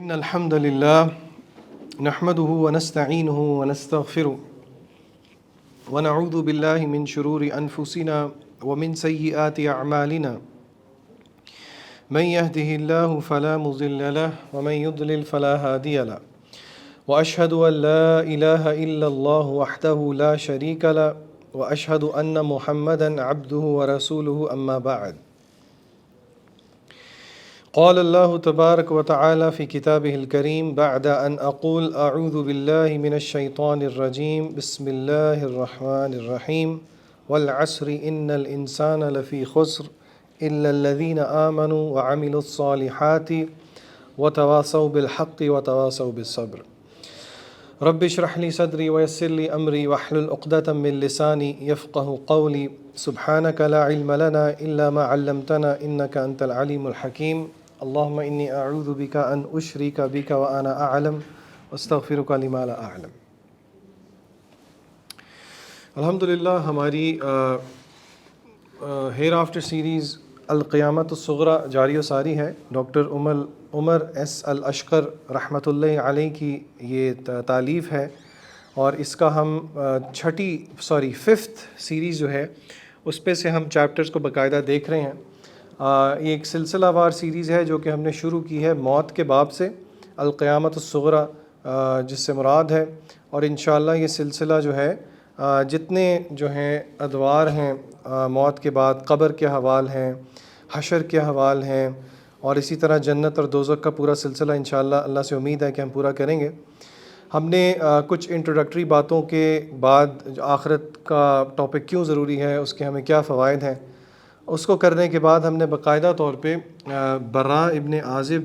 إن الحمد لله نحمده ونستعينه ونستغفره ونعوذ بالله من شرور أنفسنا ومن سيئات أعمالنا من يهده الله فلا مضل له ومن يضلل فلا هادي له وأشهد أن لا إله إلا الله وحده لا شريك له وأشهد أن محمدا عبده ورسوله أما بعد. قال الله تبارك وتعالى في كتابه الكريم بعد أن أقول أعوذ بالله من الشيطان الرجيم بسم الله الرحمن الرحيم والعصر إن الإنسان لفي خسر إلا الذين آمنوا وعملوا الصالحات وتواصوا بالحق وتواصوا بالصبر. رب اشرح لي صدري ويسر لي أمري واحلل عقدة من لساني يفقه قولي سبحانك لا علم لنا إلا ما علمتنا إنك أنت العليم الحكيم. اللهم إني أعوذ بك أن أشرك بك وأنا أعلم واستغفرك لما لا أعلم. الحمدللہ ہماری ہیئر آفٹر سیریز القیامت الصغریٰ جاری و ساری ہے. ڈاکٹر عمر ایس الاشقر رحمۃ اللہ علیہ کی یہ تالیف ہے اور اس کا ہم ففتھ سیریز جو ہے اس پہ سے ہم چیپٹرز کو باقاعدہ دیکھ رہے ہیں. یہ ایک سلسلہ وار سیریز ہے جو کہ ہم نے شروع کی ہے موت کے باب سے، القیامت الصغریٰ جس سے مراد ہے، اور انشاءاللہ یہ سلسلہ جو ہے جتنے جو ہیں ادوار ہیں موت کے بعد، قبر کے حوال ہیں، حشر کے حوال ہیں، اور اسی طرح جنت اور دوزخ کا پورا سلسلہ انشاءاللہ اللہ سے امید ہے کہ ہم پورا کریں گے. ہم نے کچھ انٹروڈکٹری باتوں کے بعد آخرت کا ٹاپک کیوں ضروری ہے، اس کے ہمیں کیا فوائد ہیں، اس کو کرنے کے بعد ہم نے باقاعدہ طور پہ براء ابن عازب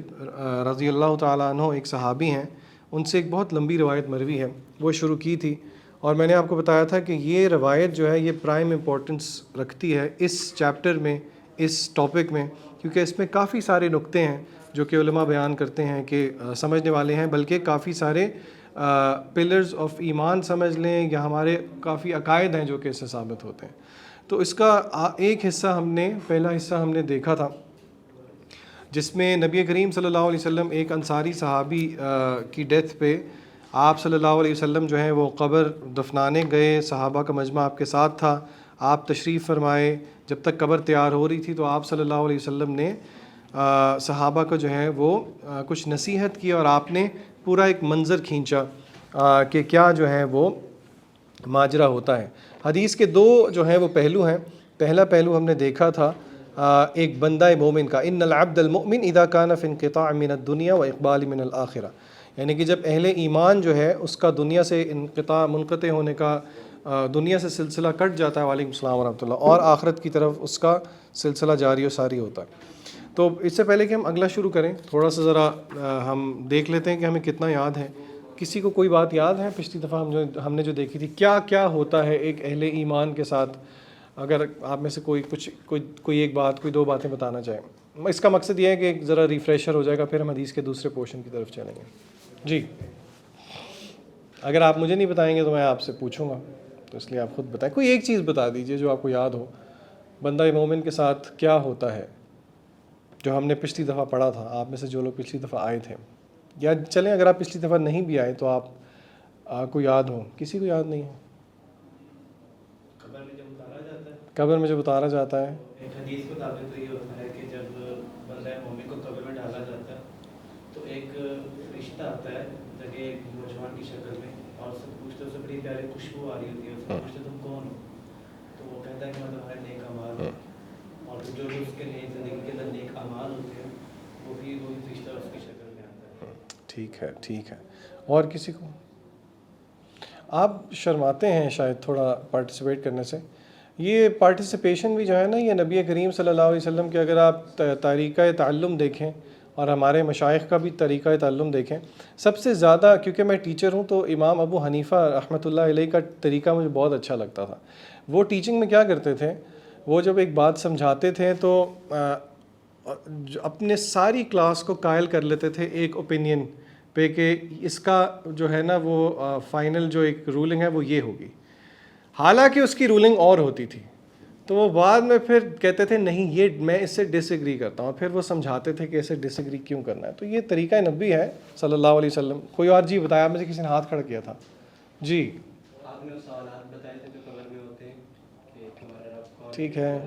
رضی اللہ تعالیٰ عنہ ایک صحابی ہیں، ان سے ایک بہت لمبی روایت مروی ہے وہ شروع کی تھی، اور میں نے آپ کو بتایا تھا کہ یہ روایت جو ہے یہ پرائم امپورٹنس رکھتی ہے اس چیپٹر میں، اس ٹاپک میں، کیونکہ اس میں کافی سارے نقطے ہیں جو کہ علماء بیان کرتے ہیں کہ سمجھنے والے ہیں، بلکہ کافی سارے پلرز آف ایمان سمجھ لیں یا ہمارے کافی عقائد ہیں جو کہ اس سے ثابت ہوتے ہیں. تو اس کا ایک حصہ پہلا حصہ ہم نے دیکھا تھا جس میں نبی کریم صلی اللہ علیہ وسلم ایک انصاری صحابی کی ڈیتھ پہ آپ صلی اللہ علیہ وسلم جو ہیں وہ قبر دفنانے گئے، صحابہ کا مجمع آپ کے ساتھ تھا، آپ تشریف فرمائے. جب تک قبر تیار ہو رہی تھی تو آپ صلی اللہ علیہ وسلم نے صحابہ کو جو ہے وہ کچھ نصیحت کی، اور آپ نے پورا ایک منظر کھینچا کہ کیا جو ہے وہ ماجرا ہوتا ہے. حدیث کے دو جو ہیں وہ پہلو ہیں. پہلا پہلو ہم نے دیکھا تھا ایک بندہ مومن کا، ان العبد المؤمن اذا كان في انقطاع من الدنيا واقبال من الاخرہ، یعنی کہ جب اہل ایمان جو ہے اس کا دنیا سے منقطع ہونے کا، دنیا سے سلسلہ کٹ جاتا ہے، وعلیکم السلام ورحمۃ اللہ، اور آخرت کی طرف اس کا سلسلہ جاری و ساری ہوتا ہے. تو اس سے پہلے کہ ہم اگلا شروع کریں تھوڑا سا ذرا ہم دیکھ لیتے ہیں کہ ہمیں کتنا یاد ہے. کسی کو کوئی بات یاد ہے پچھلی دفعہ ہم نے جو دیکھی تھی، کیا کیا ہوتا ہے ایک اہل ایمان کے ساتھ؟ اگر آپ میں سے کوئی ایک بات، کوئی دو باتیں بتانا چاہیں. اس کا مقصد یہ ہے کہ ایک ذرا ریفریشر ہو جائے گا، پھر ہم حدیث کے دوسرے پورشن کی طرف چلیں گے. جی، اگر آپ مجھے نہیں بتائیں گے تو میں آپ سے پوچھوں گا، تو اس لیے آپ خود بتائیں. کوئی ایک چیز بتا دیجئے جو آپ کو یاد ہو، بندہ مومن کے ساتھ کیا ہوتا ہے جو ہم نے پچھلی دفعہ پڑھا تھا. آپ میں سے جو لوگ پچھلی دفعہ آئے تھے، یا چلیں اگر آپ پچھلی دفعہ نہیں بھی آئے تو آپ کو یاد ہو. کسی کو یاد نہیں ہے؟ قبر میں جب اتارا جاتا ہے ایک حدیث کے مطابق تو یہ ہوتا ہے کہ جب بندہ مومن کو قبر میں ڈالا جاتا ہے تو ایک فرشتہ آتا ہے جگہ ایک نوجوان کی شکل میں، اور اس سے پوچھتے، اس سے بڑی پیاری خوشبو آ رہی ہوتی ہے، اس سے پوچھتے تم کون ہو؟ تو وہ کہتا ہے کہ میں تمہارے نیک اعمال ہوں، اور جو بھی اس کے لیے زندگی کے اندر نیک اعمال ہوتے ہیں وہ بھی وہی فرشتہ اس کی شکل میں آتا ہے. ٹھیک ہے. اور کسی کو؟ آپ شرماتے ہیں شاید تھوڑا پارٹیسپیٹ کرنے سے. یہ پارٹیسپیشن بھی جو ہے نا، یہ نبی کریم صلی اللہ علیہ وسلم کے اگر آپ طریقہ تعلم دیکھیں اور ہمارے مشائخ کا بھی طریقہ تعلم دیکھیں، سب سے زیادہ، کیونکہ میں ٹیچر ہوں تو امام ابو حنیفہ رحمۃ اللہ علیہ کا طریقہ مجھے بہت اچھا لگتا تھا. وہ ٹیچنگ میں کیا کرتے تھے، وہ جب ایک بات سمجھاتے تھے تو اپنے ساری کلاس کو قائل کر لیتے تھے ایک اوپینین پہ کہ اس کا جو ہے نا وہ فائنل جو ایک رولنگ ہے وہ یہ ہوگی، حالانکہ اس کی رولنگ اور ہوتی تھی. تو وہ بعد میں پھر کہتے تھے نہیں یہ میں اس سے ڈس ایگری کرتا ہوں، پھر وہ سمجھاتے تھے کہ اسے ڈس ایگری کیوں کرنا ہے. تو یہ طریقہ نبی ہے صلی اللہ علیہ وسلم. کوئی اور جی بتایا، مجھے کسی نے ہاتھ کھڑا کیا تھا جی. آپ نے سوالات بتائے تھے جو قبر میں ہوتے ہیں کہ تمہارا رب کون، ٹھیک ہے،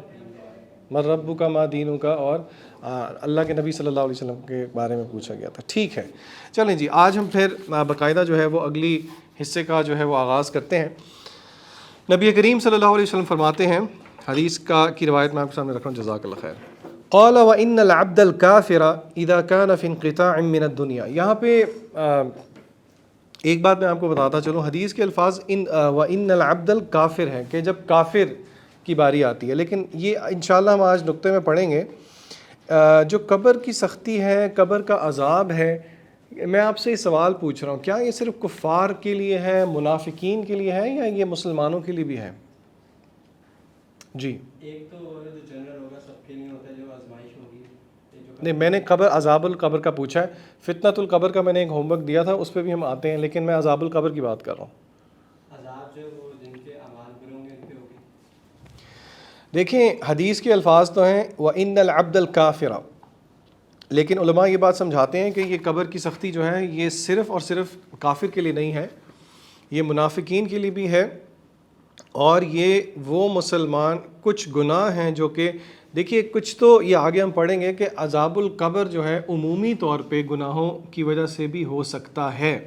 من ربو کا ما دینوں کا، اور اللہ کے نبی صلی اللہ علیہ وسلم کے بارے میں پوچھا گیا تھا. ٹھیک ہے، چلیں جی آج ہم پھر باقاعدہ جو ہے وہ اگلی حصے کا جو ہے وہ آغاز کرتے ہیں. نبی کریم صلی اللہ علیہ وسلم فرماتے ہیں، حدیث کی روایت میں آپ کے سامنے رکھ رہا ہوں، جزاک اللہ خیر. قال وَإِنَّ الْعَبْدَ الْكَافِرَ إِذَا كَانَ فِي انْقِطَاعٍ مِّنَ الدُّنْيَا. یہاں پہ ایک بات میں آپ کو بتاتا چلوں، حدیث کے الفاظ وَإِنَّ الْعَبْدَ الْكَافِرَ ہے کہ جب کافر کی باری آتی ہے، لیکن یہ انشاءاللہ ہم آج نقطے میں پڑھیں گے. جو قبر کی سختی ہے، قبر کا عذاب ہے، میں آپ سے یہ سوال پوچھ رہا ہوں، کیا یہ صرف کفار کے لیے ہے، منافقین کے لیے ہے، یا یہ مسلمانوں کے لیے بھی ہے؟ جی ایک تو جو جنرل ہوگا سب کے لیے ہوتا ہے، جو آزمائش ہوگی. نہیں، میں نے قبر عذاب القبر کا پوچھا ہے. فتنۃ القبر کا میں نے ایک ہوم ورک دیا تھا، اس پہ بھی ہم آتے ہیں، لیکن میں عذاب القبر کی بات کر رہا ہوں. عذاب جو وہ جن کے اعمال برے ہوں گے ان پہ ہوگی. دیکھیں حدیث کے الفاظ تو ہیں وَإِنَّ الْعَبْدَ الْكَافِرَ، لیکن علماء یہ بات سمجھاتے ہیں کہ یہ قبر کی سختی جو ہے یہ صرف اور صرف کافر کے لیے نہیں ہے، یہ منافقین کے لیے بھی ہے. اور یہ وہ مسلمان کچھ گناہ ہیں جو کہ دیکھیے کچھ تو یہ آگے ہم پڑھیں گے کہ عذاب القبر جو ہے عمومی طور پہ گناہوں کی وجہ سے بھی ہو سکتا ہے،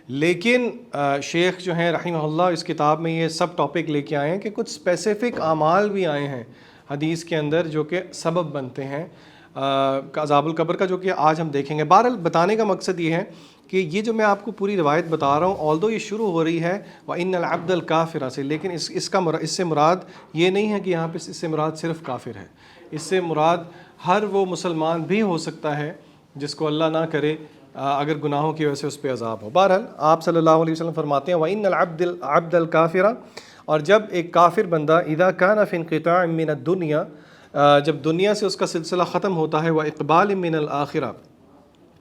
لیکن شیخ جو ہیں رحمہ اللہ اس کتاب میں یہ سب ٹاپک لے کے آئے ہیں کہ کچھ اسپیسیفک اعمال بھی آئے ہیں حدیث کے اندر جو کہ سبب بنتے ہیں عذاب القبر کا، جو کہ آج ہم دیکھیں گے. بہرحال بتانے کا مقصد یہ ہے کہ یہ جو میں آپ کو پوری روایت بتا رہا ہوں، آلدو یہ شروع ہو رہی ہے وَإِنَّ الْعَبْدَ الْكَافِرَ سے، لیکن اس سے مراد یہ نہیں ہے کہ یہاں پہ اس سے مراد صرف کافر ہے. اس سے مراد ہر وہ مسلمان بھی ہو سکتا ہے جس کو اللہ نہ کرے اگر گناہوں کی وجہ سے اس پہ عذاب ہو. بہرحال آپ صلی اللہ علیہ وسلم فرماتے ہیں وَإِنَّ الْعَبْدَ الْكَافِرَ، اور جب ایک کافر بندہ اذا کان فی انقطاع من الدنیا، جب دنیا سے اس کا سلسلہ ختم ہوتا ہے، وَإِقْبَالٍ مِّنَ الْآخِرَةِ،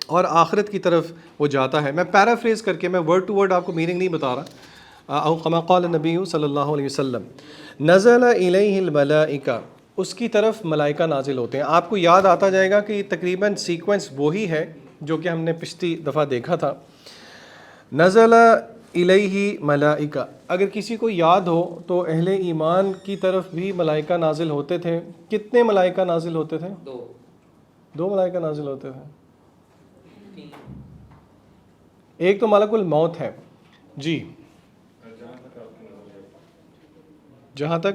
اور آخرت کی طرف وہ جاتا ہے. میں پیرافریز کر کے، میں ورڈ ٹو ورڈ آپ کو میننگ نہیں بتا رہا. او کما قال نبی صلی اللہ علیہ وسلم نزل الیہ الملائکہ، اس کی طرف ملائکہ نازل ہوتے ہیں. آپ کو یاد آتا جائے گا کہ تقریباً سیکوینس وہی ہے جو کہ ہم نے پچھلی دفعہ دیکھا تھا. نزل الیہ ملائکہ، اگر کسی کو یاد ہو تو اہل ایمان کی طرف بھی ملائکہ نازل ہوتے تھے. کتنے ملائکہ نازل ہوتے تھے؟ دو ملائکہ نازل ہوتے تھے. ایک تو ملک الموت ہے جی، جہاں تک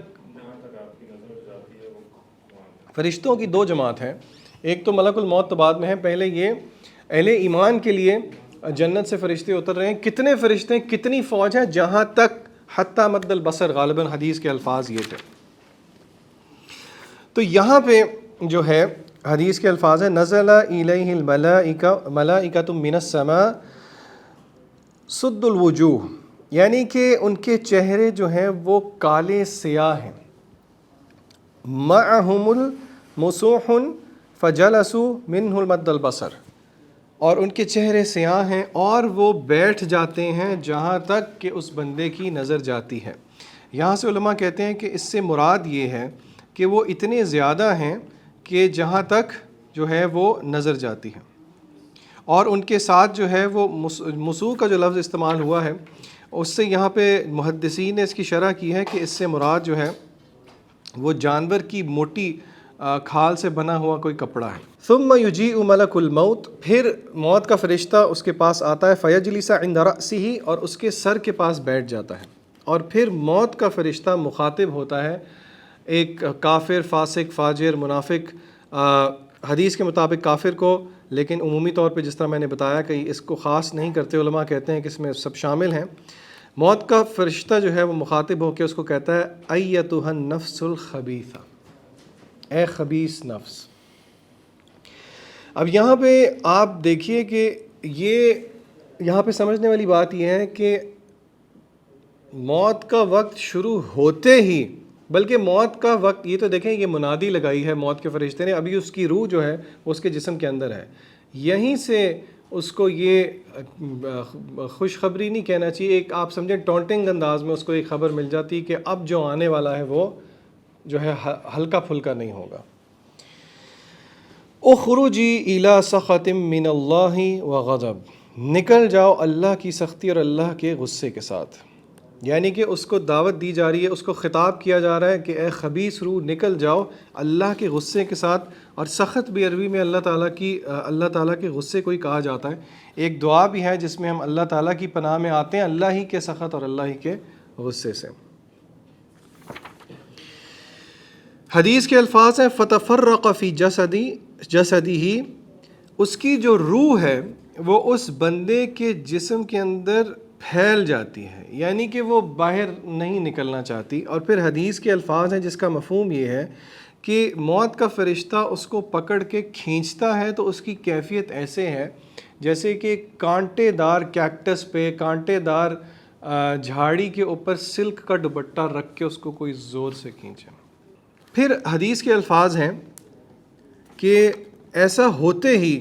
فرشتوں کی دو جماعت ہیں. ایک تو ملک الموت تو بعد میں ہے، پہلے یہ اہل ایمان کے لیے جنت سے فرشتے اتر رہے ہیں. کتنے فرشتے، کتنی فوج ہے؟ جہاں تک حتی مد البصر، غالباً حدیث کے الفاظ یہ تھے. تو یہاں پہ جو ہے حدیث کے الفاظ ہیں نزل الیہ الملائکہ ملائکۃ من السماء سد الوجوہ، یعنی کہ ان کے چہرے جو ہیں وہ کالے سیاہ ہیں. معہم المسوح فجلسوا منہ مد البصر، اور ان کے چہرے سیاہ ہیں اور وہ بیٹھ جاتے ہیں جہاں تک کہ اس بندے کی نظر جاتی ہے. یہاں سے علماء کہتے ہیں کہ اس سے مراد یہ ہے کہ وہ اتنے زیادہ ہیں کہ جہاں تک جو ہے وہ نظر جاتی ہے. اور ان کے ساتھ جو ہے وہ مسوح کا جو لفظ استعمال ہوا ہے، اس سے یہاں پہ محدثین نے اس کی شرح کی ہے کہ اس سے مراد جو ہے وہ جانور کی موٹی کھال سے بنا ہوا کوئی کپڑا ہے. ثم یجیء ملک الموت، پھر موت کا فرشتہ اس کے پاس آتا ہے. فیجلس عند رأسہ، اور اس کے سر کے پاس بیٹھ جاتا ہے. اور پھر موت کا فرشتہ مخاطب ہوتا ہے ایک کافر، فاسق، فاجر، منافق، حدیث کے مطابق کافر کو، لیکن عمومی طور پہ جس طرح میں نے بتایا کہ اس کو خاص نہیں کرتے علماء، کہتے ہیں کہ اس میں سب شامل ہیں. موت کا فرشتہ جو ہے وہ مخاطب ہو کے اس کو کہتا ہے ایتھا النفس الخبیثہ، اے خبیث نفس. اب یہاں پہ آپ دیکھیے کہ یہ یہاں پہ سمجھنے والی بات یہ ہے کہ موت کا وقت شروع ہوتے ہی، بلکہ موت کا وقت، یہ تو دیکھیں یہ منادی لگائی ہے موت کے فرشتے نے، ابھی اس کی روح جو ہے اس کے جسم کے اندر ہے. یہیں سے اس کو یہ خوشخبری نہیں کہنا چاہیے، ایک آپ سمجھیں ٹونٹنگ انداز میں اس کو ایک خبر مل جاتی کہ اب جو آنے والا ہے وہ جو ہے ہلکا پھلکا نہیں ہوگا۔ اخرجی الی سخط من اللہ وغضب، نکل جاؤ اللہ کی سختی اور اللہ کے غصے کے ساتھ، یعنی کہ اس کو دعوت دی جا رہی ہے، اس کو خطاب کیا جا رہا ہے کہ اے خبیث روح نکل جاؤ اللہ کے غصے کے ساتھ۔ اور سخط بھی عربی میں اللہ تعالیٰ کے غصے کو ہی کہا جاتا ہے۔ ایک دعا بھی ہے جس میں ہم اللہ تعالیٰ کی پناہ میں آتے ہیں اللہ ہی کے سخط اور اللہ ہی کے غصے سے۔ حدیث کے الفاظ ہیں فتفرق فی جسدی، اس کی جو روح ہے وہ اس بندے کے جسم کے اندر پھیل جاتی ہے، یعنی کہ وہ باہر نہیں نکلنا چاہتی۔ اور پھر حدیث کے الفاظ ہیں جس کا مفہوم یہ ہے کہ موت کا فرشتہ اس کو پکڑ کے کھینچتا ہے تو اس کی کیفیت ایسے ہے جیسے کہ کانٹے دار کیکٹس پہ، کانٹے دار جھاڑی کے اوپر سلک کا دوپٹہ رکھ کے اس کو کوئی زور سے کھینچے۔ پھر حدیث کے الفاظ ہیں کہ ایسا ہوتے ہی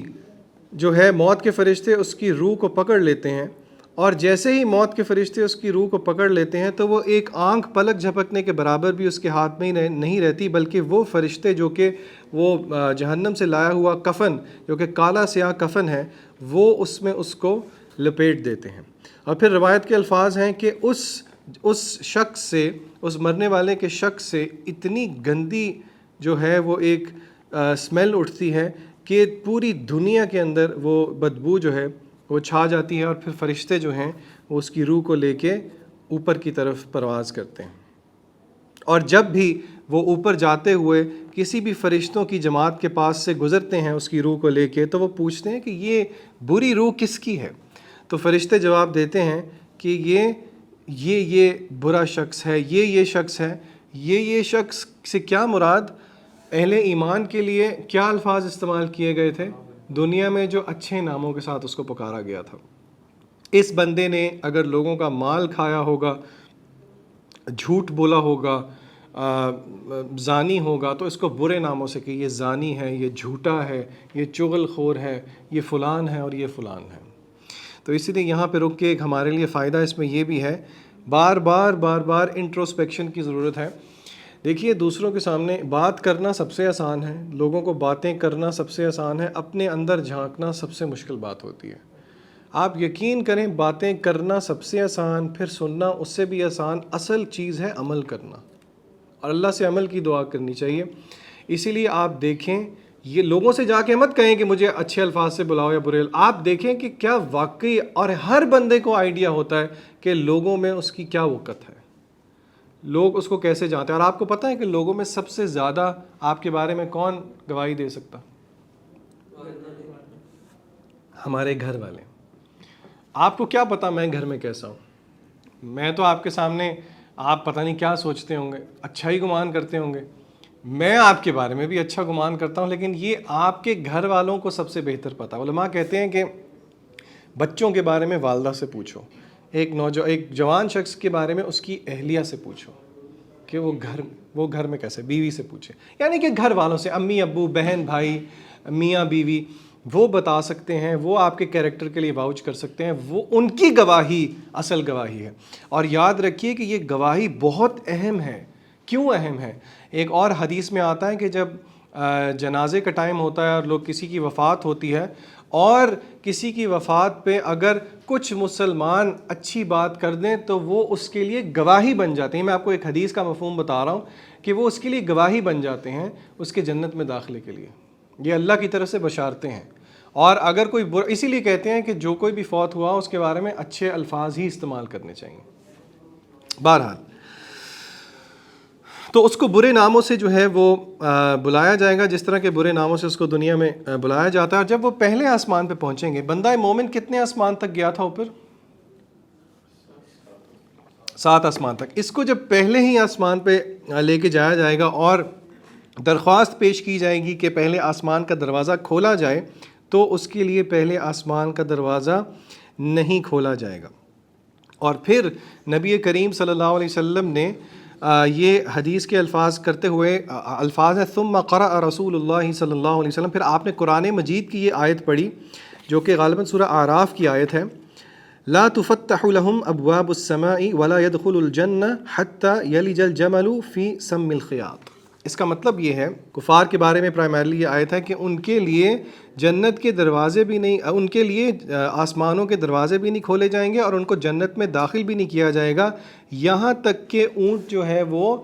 جو ہے موت کے فرشتے اس کی روح کو پکڑ لیتے ہیں، اور جیسے ہی موت کے فرشتے اس کی روح کو پکڑ لیتے ہیں تو وہ ایک آنکھ پلک جھپکنے کے برابر بھی اس کے ہاتھ میں نہیں رہتی، بلکہ وہ فرشتے جو کہ وہ جہنم سے لایا ہوا کفن جو کہ کالا سیاہ کفن ہے وہ اس میں اس کو لپیٹ دیتے ہیں۔ اور پھر روایت کے الفاظ ہیں کہ اس شخص سے، اس مرنے والے کے شخص سے اتنی گندی جو ہے وہ ایک اسمیل اٹھتی ہے کہ پوری دنیا کے اندر وہ بدبو جو ہے وہ چھا جاتی ہے، اور پھر فرشتے جو ہیں وہ اس کی روح کو لے کے اوپر کی طرف پرواز کرتے ہیں۔ اور جب بھی وہ اوپر جاتے ہوئے کسی بھی فرشتوں کی جماعت کے پاس سے گزرتے ہیں اس کی روح کو لے کے تو وہ پوچھتے ہیں کہ یہ بری روح کس کی ہے؟ تو فرشتے جواب دیتے ہیں کہ یہ برا شخص ہے، یہ شخص ہے۔ یہ شخص سے کیا مراد؟ اہل ایمان کے لیے کیا الفاظ استعمال کیے گئے تھے؟ دنیا میں جو اچھے ناموں کے ساتھ اس کو پکارا گیا تھا۔ اس بندے نے اگر لوگوں کا مال کھایا ہوگا، جھوٹ بولا ہوگا، زانی ہوگا تو اس کو برے ناموں سے کہ یہ زانی ہے، یہ جھوٹا ہے، یہ چغل خور ہے، یہ فلان ہے اور یہ فلان ہے۔ تو اسی لیے یہاں پہ رک کے ایک ہمارے لیے فائدہ اس میں یہ بھی ہے، بار بار انٹروسپیکشن کی ضرورت ہے۔ دیکھیے دوسروں کے سامنے بات کرنا سب سے آسان ہے، لوگوں کو باتیں کرنا سب سے آسان ہے، اپنے اندر جھانکنا سب سے مشکل بات ہوتی ہے۔ آپ یقین کریں باتیں کرنا سب سے آسان، پھر سننا اس سے بھی آسان، اصل چیز ہے عمل کرنا، اور اللہ سے عمل کی دعا کرنی چاہیے۔ اسی لیے آپ دیکھیں، یہ لوگوں سے جا کے مت کہیں کہ مجھے اچھے الفاظ سے بلاؤ یا برے، آپ دیکھیں کہ کیا واقعی، اور ہر بندے کو آئیڈیا ہوتا ہے کہ لوگوں میں اس کی کیا وقت ہے، لوگ اس کو کیسے جانتے ہیں۔ اور آپ کو پتہ ہے کہ لوگوں میں سب سے زیادہ آپ کے بارے میں کون گواہی دے سکتا؟ ہمارے گھر والے۔ آپ کو کیا پتا میں گھر میں کیسا ہوں؟ میں تو آپ کے سامنے آپ پتہ نہیں کیا سوچتے ہوں گے، اچھا ہی گمان کرتے ہوں گے، میں آپ کے بارے میں بھی اچھا گمان کرتا ہوں، لیکن یہ آپ کے گھر والوں کو سب سے بہتر پتہ۔ علماء کہتے ہیں کہ بچوں کے بارے میں والدہ سے پوچھو، ایک جوان شخص کے بارے میں اس کی اہلیہ سے پوچھو کہ وہ گھر میں کیسے، بیوی سے پوچھے، یعنی کہ گھر والوں سے، امی ابو بہن بھائی میاں بیوی، وہ بتا سکتے ہیں، وہ آپ کے کیریکٹر کے لیے واؤچ کر سکتے ہیں، وہ ان کی گواہی اصل گواہی ہے۔ اور یاد رکھیے کہ یہ گواہی بہت اہم ہے۔ کیوں اہم ہے؟ ایک اور حدیث میں آتا ہے کہ جب جنازے کا ٹائم ہوتا ہے اور لوگ کسی کی وفات ہوتی ہے، اور کسی کی وفات پہ اگر کچھ مسلمان اچھی بات کر دیں تو وہ اس کے لیے گواہی بن جاتے ہیں۔ میں آپ کو ایک حدیث کا مفہوم بتا رہا ہوں کہ وہ اس کے لیے گواہی بن جاتے ہیں اس کے جنت میں داخلے کے لیے۔ یہ اللہ کی طرف سے بشارتیں ہیں۔ اور اگر کوئی اسی لیے کہتے ہیں کہ جو کوئی بھی فوت ہوا اس کے بارے میں اچھے الفاظ ہی استعمال کرنے چاہیے۔ بہرحال تو اس کو برے ناموں سے جو ہے وہ بلایا جائے گا، جس طرح کے برے ناموں سے اس کو دنیا میں بلایا جاتا ہے۔ اور جب وہ پہلے آسمان پہ پہنچیں گے، بندہ مومن کتنے آسمان تک گیا تھا؟ اوپر 7 آسمان تک۔ اس کو جب پہلے ہی آسمان پہ لے کے جایا جائے گا اور درخواست پیش کی جائے گی کہ پہلے آسمان کا دروازہ کھولا جائے، تو اس کے لیے پہلے آسمان کا دروازہ نہیں کھولا جائے گا۔ اور پھر نبی کریم صلی اللہ علیہ وسلم نے یہ حدیث کے الفاظ کرتے ہوئے الفاظ ہیں ثم قرأ رسول اللہ صلی اللہ علیہ وسلم، پھر آپ نے قرآن مجید کی یہ آیت پڑھی جو کہ غالباً سورہ اعراف کی آیت ہے، لا تفتح لهم ابواب السماء ولا يدخل الجنہ حتى يلج الجمل في سم الخیاط۔ اس کا مطلب یہ ہے کفار کے بارے میں پرائمرلی یہ آیت ہے کہ ان کے لیے جنت کے دروازے بھی نہیں، ان کے لیے آسمانوں کے دروازے بھی نہیں کھولے جائیں گے اور ان کو جنت میں داخل بھی نہیں کیا جائے گا یہاں تک کہ اونٹ جو ہے وہ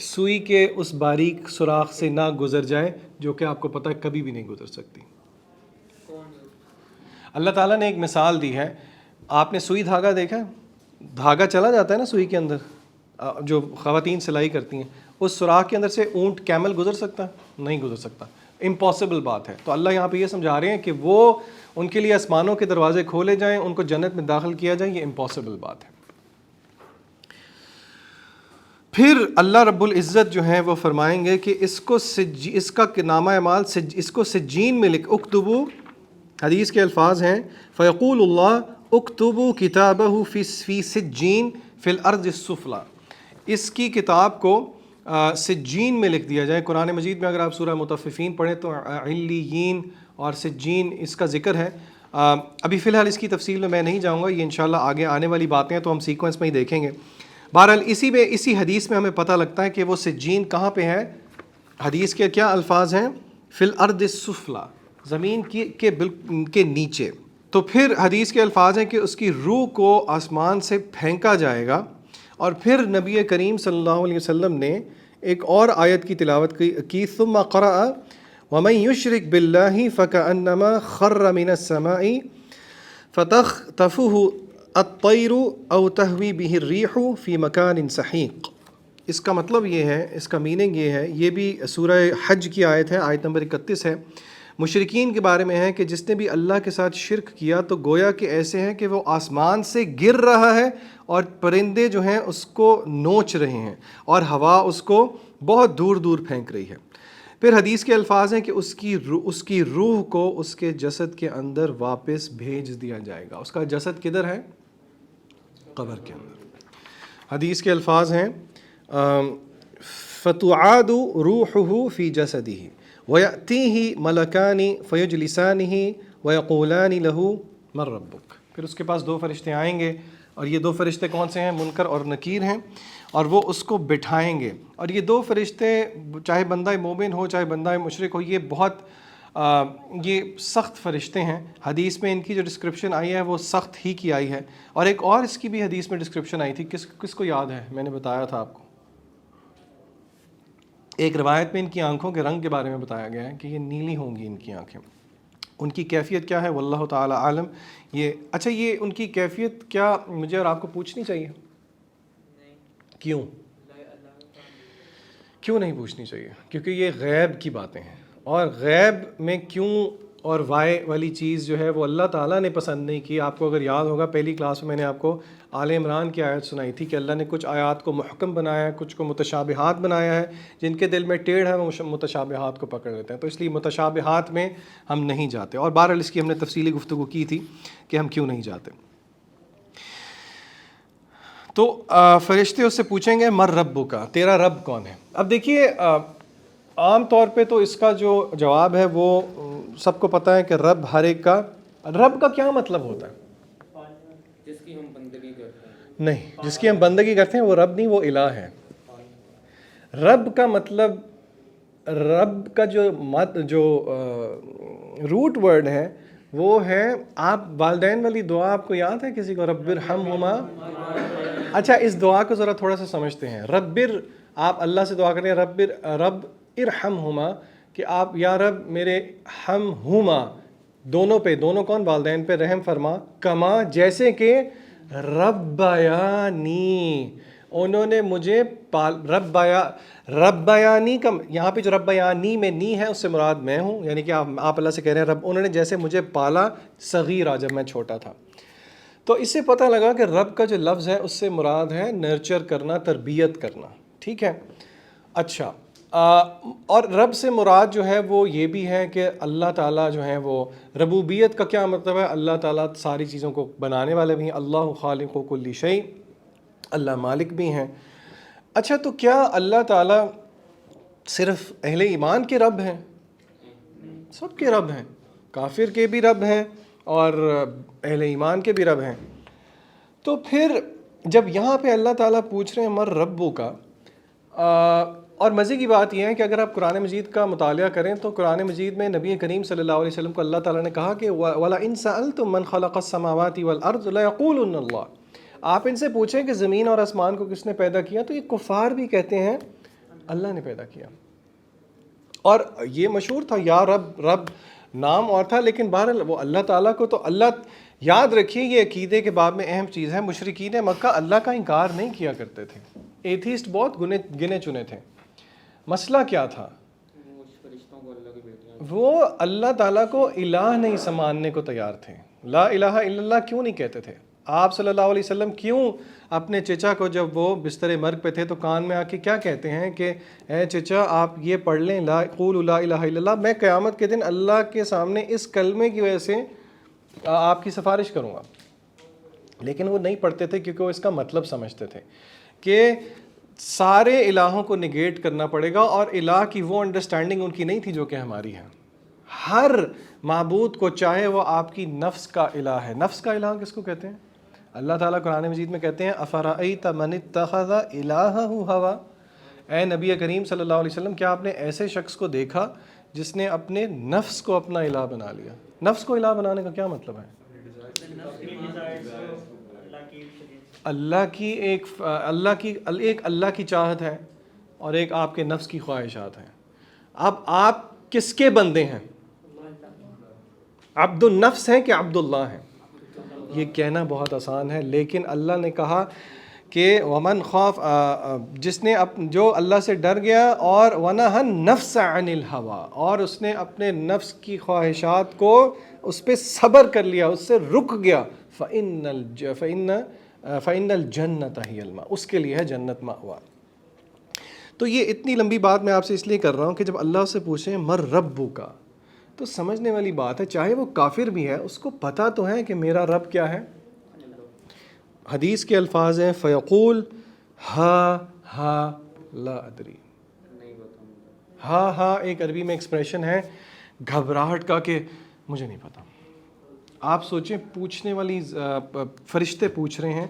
سوئی کے اس باریک سوراخ سے نہ گزر جائے، جو کہ آپ کو پتہ ہے کبھی بھی نہیں گزر سکتی۔ اللہ تعالیٰ نے ایک مثال دی ہے، آپ نے سوئی دھاگا دیکھا ہے؟ دھاگا چلا جاتا ہے نا سوئی کے اندر، جو خواتین سلائی کرتی ہیں، اس سوراخ کے اندر سے اونٹ کیمل گزر سکتا ہے؟ نہیں گزر سکتا، امپاسبل بات ہے۔ تو اللہ یہاں پہ یہ سمجھا رہے ہیں کہ وہ ان کے لیے آسمانوں کے دروازے کھولے جائیں، ان کو جنت میں داخل کیا جائے، یہ امپاسبل بات ہے۔ پھر اللہ رب العزت جو ہیں وہ فرمائیں گے کہ اس کا نامہ اعمال اس کو سجین میں لکھ، اکتبو، حدیث کے الفاظ ہیں فیقول اللہ اکتبو کتابہ فی سجین فی الارض السفلی، اس کی کتاب کو سجین میں لکھ دیا جائے۔ قرآن مجید میں اگر آپ سورہ مطففین پڑھیں تو علیین اور سجین اس کا ذکر ہے۔ ابھی فی الحال اس کی تفصیل میں نہیں جاؤں گا، یہ انشاءاللہ آگے آنے والی باتیں ہیں تو ہم سیکوینس میں ہی دیکھیں گے۔ بہرحال اسی حدیث میں ہمیں پتہ لگتا ہے کہ وہ سجین کہاں پہ ہے۔ حدیث کے کیا الفاظ ہیں؟ فی الارض السفلی، زمین کے نیچے۔ تو پھر حدیث کے الفاظ ہیں کہ اس کی روح کو آسمان سے پھینکا جائے گا، اور پھر نبی کریم صلی اللہ علیہ وسلم نے ایک اور آیت کی تلاوت کی، ثم قرأ ومن یشرک باللہ فکأنما خر من السماء فتخطفه الطیر او تہوی بہ الریح فی مکان سحیق۔ اس کا مطلب یہ ہے، اس کا میننگ یہ ہے، یہ بھی سورہ حج کی آیت ہے، آیت نمبر 31 ہے، مشرکین کے بارے میں ہے کہ جس نے بھی اللہ کے ساتھ شرک کیا تو گویا کہ ایسے ہیں کہ وہ آسمان سے گر رہا ہے اور پرندے جو ہیں اس کو نوچ رہے ہیں اور ہوا اس کو بہت دور دور پھینک رہی ہے۔ پھر حدیث کے الفاظ ہیں کہ اس کی روح کو اس کے جسد کے اندر واپس بھیج دیا جائے گا۔ اس کا جسد کدھر ہے؟ قبر کے اندر۔ حدیث کے الفاظ ہیں فَتُعَادُ رُوحُهُ فِي جَسَدِهِ وَيَأْتِيهِ مَلَكَانِ فَيُجْلِسَانِهِ وَيَقُولَانِ لَهُ مَن رَبُّكَ، پھر اس کے پاس دو فرشتے آئیں گے، اور یہ دو فرشتے کون سے ہیں؟ منکر اور نکیر ہیں، اور وہ اس کو بٹھائیں گے۔ اور یہ دو فرشتے چاہے بندہ مومن ہو چاہے بندہ مشرک ہو، یہ سخت فرشتے ہیں۔ حدیث میں ان کی جو ڈسکرپشن آئی ہے وہ سخت ہی کی آئی ہے، اور ایک اور اس کی بھی حدیث میں ڈسکرپشن آئی تھی، کس کو یاد ہے؟ میں نے بتایا تھا آپ کو، ایک روایت میں ان کی آنکھوں کے رنگ کے بارے میں بتایا گیا ہے کہ یہ نیلی ہوں گی ان کی آنکھیں۔ ان کی کیفیت کیا ہے واللہ تعالی عالم۔ اچھا یہ ان کی کیفیت کیا مجھے اور آپ کو پوچھنی چاہیے؟ کیوں نہیں پوچھنی چاہیے؟ کیونکہ یہ غیب کی باتیں ہیں، اور غیب میں کیوں اور وائے والی چیز جو ہے وہ اللہ تعالیٰ نے پسند نہیں کی۔ آپ کو اگر یاد ہوگا پہلی کلاس میں میں نے آپ کو آل عمران کی آیت سنائی تھی کہ اللہ نے کچھ آیات کو محکم بنایا ہے، کچھ کو متشابہات بنایا ہے، جن کے دل میں ٹیڑھ ہے وہ متشابہات کو پکڑ لیتے ہیں، تو اس لیے متشابہات میں ہم نہیں جاتے، اور بہرحال اس کی ہم نے تفصیلی گفتگو کی تھی کہ ہم کیوں نہیں جاتے۔ تو فرشتے اس سے پوچھیں گے مر ربک کا، تیرا رب کون ہے؟ اب دیکھیے عام طور پہ تو اس کا جو جواب ہے وہ سب کو پتہ ہے کہ رب ہر ایک کا، رب کا کیا مطلب ہوتا ہے؟ جس کی ہم بندگی کرتے ہیں۔ نہیں، جس کی ہم بندگی کرتے ہیں وہ رب نہیں، وہ الہ ہے۔ رب کا مطلب، رب کا جو روٹ ورڈ ہے وہ ہے، آپ والدین والی دعا آپ کو یاد ہے کسی کو؟ رب ارحمہما۔ اچھا اس دعا کو ذرا تھوڑا سا سمجھتے ہیں۔ آپ اللہ سے دعا کریں رب ارحمہما، کہ آپ یا رب میرے ہمہما، دونوں پہ، دونوں کون؟ والدین پہ رحم فرما، کما جیسے کہ ربیانی، انہوں نے مجھے ربیانی کا یہاں پہ جو ربیانی میں نی ہے اس سے مراد میں ہوں، یعنی کہ آپ اللہ سے کہہ رہے ہیں رب انہوں نے جیسے مجھے پالا صغیرہ، جب میں چھوٹا تھا۔ تو اس سے پتہ لگا کہ رب کا جو لفظ ہے اس سے مراد ہے نرچر کرنا، تربیت کرنا، ٹھیک ہے؟ اچھا اور رب سے مراد جو ہے وہ یہ بھی ہے کہ اللہ تعالیٰ جو ہے وہ، ربوبیت کا کیا مطلب ہے؟ اللہ تعالیٰ ساری چیزوں کو بنانے والے بھی ہیں، اللہ خالق کل شیء، اللہ مالک بھی ہیں۔ اچھا تو کیا اللہ تعالیٰ صرف اہل ایمان کے رب ہیں؟ سب کے رب ہیں، کافر کے بھی رب ہیں اور اہل ایمان کے بھی رب ہیں۔ تو پھر جب یہاں پہ اللہ تعالیٰ پوچھ رہے ہیں مر ربو کا، اور مزے کی بات یہ ہے کہ اگر آپ قرآن مجید کا مطالعہ کریں تو قرآن مجید میں نبی کریم صلی اللہ علیہ وسلم کو اللہ تعالیٰ نے کہا کہ وَلَئِن سَأَلْتُم مَّن خَلَقَ السَّمَاوَاتِ وَالْأَرْضَ لَيَقُولُنَّ اللَّهُ، آپ ان سے پوچھیں کہ زمین اور آسمان کو کس نے پیدا کیا، تو یہ کفار بھی کہتے ہیں اللہ نے پیدا کیا. اور یہ مشہور تھا یا رب، رب نام اور تھا، لیکن بہرحال وہ اللہ تعالیٰ کو تو اللہ، یاد رکھیے یہ عقیدے کے باب میں اہم چیز ہے. مشرکین مکہ اللہ کا انکار نہیں کیا کرتے تھے، ایتھیسٹ بہت گنے چنے تھے. مسئلہ کیا تھا؟ وہ اللہ تعالیٰ کو الہ نہیں ماننے کو تیار تھے. لا الہ الا اللہ کیوں نہیں کہتے تھے؟ آپ صلی اللہ علیہ وسلم کیوں اپنے چچا کو جب وہ بستر مرگ پہ تھے تو کان میں آ کے کیا کہتے ہیں کہ اے چچا آپ یہ پڑھ لیں قولوا لا الہ الا اللہ، میں قیامت کے دن اللہ کے سامنے اس کلمے کی وجہ سے آپ کی سفارش کروں گا. لیکن وہ نہیں پڑھتے تھے کیونکہ وہ اس کا مطلب سمجھتے تھے کہ سارے الہوں کو نگیٹ کرنا پڑے گا، اور الہ کی وہ انڈرسٹینڈنگ ان کی نہیں تھی جو کہ ہماری ہے. ہر معبود کو، چاہے وہ آپ کی نفس کا الہ ہے. نفس کا الہ کس کو کہتے ہیں؟ اللہ تعالیٰ قرآن مجید میں کہتے ہیں افرأیت من اتخذ الہہ ہوا، اے نبی کریم صلی اللہ علیہ وسلم کیا آپ نے ایسے شخص کو دیکھا جس نے اپنے نفس کو اپنا الہ بنا لیا؟ نفس کو الہ بنانے کا کیا مطلب ہے؟ اللہ کی ایک اللہ کی چاہت ہے اور ایک آپ کے نفس کی خواہشات ہیں. اب آپ کس کے بندے ہیں؟ عبد النفس ہیں کہ عبد اللہ ہیں؟ یہ کہنا بہت آسان ہے، لیکن اللہ نے کہا کہ ومن خاف، جس نے جو اللہ سے ڈر گیا، اور ونہى النفس عن الہوى، اور اس نے اپنے نفس کی خواہشات کو اس پہ صبر کر لیا، اس سے رک گیا، فإن الجنة هي المأوى، اس کے لیے ہے جنت مأویٰ. تو یہ اتنی لمبی بات میں آپ سے اس لیے کر رہا ہوں کہ جب اللہ سے پوچھیں مر ربک، تو سمجھنے والی بات ہے، چاہے وہ کافر بھی ہے اس کو پتہ تو ہے کہ میرا رب کیا ہے. حدیث کے الفاظ ہیں فیقول ہا لا ادری. ہا ایک عربی میں ایکسپریشن ہے گھبراہٹ کا کہ مجھے نہیں پتا. آپ سوچیں پوچھنے والی فرشتے پوچھ رہے ہیں،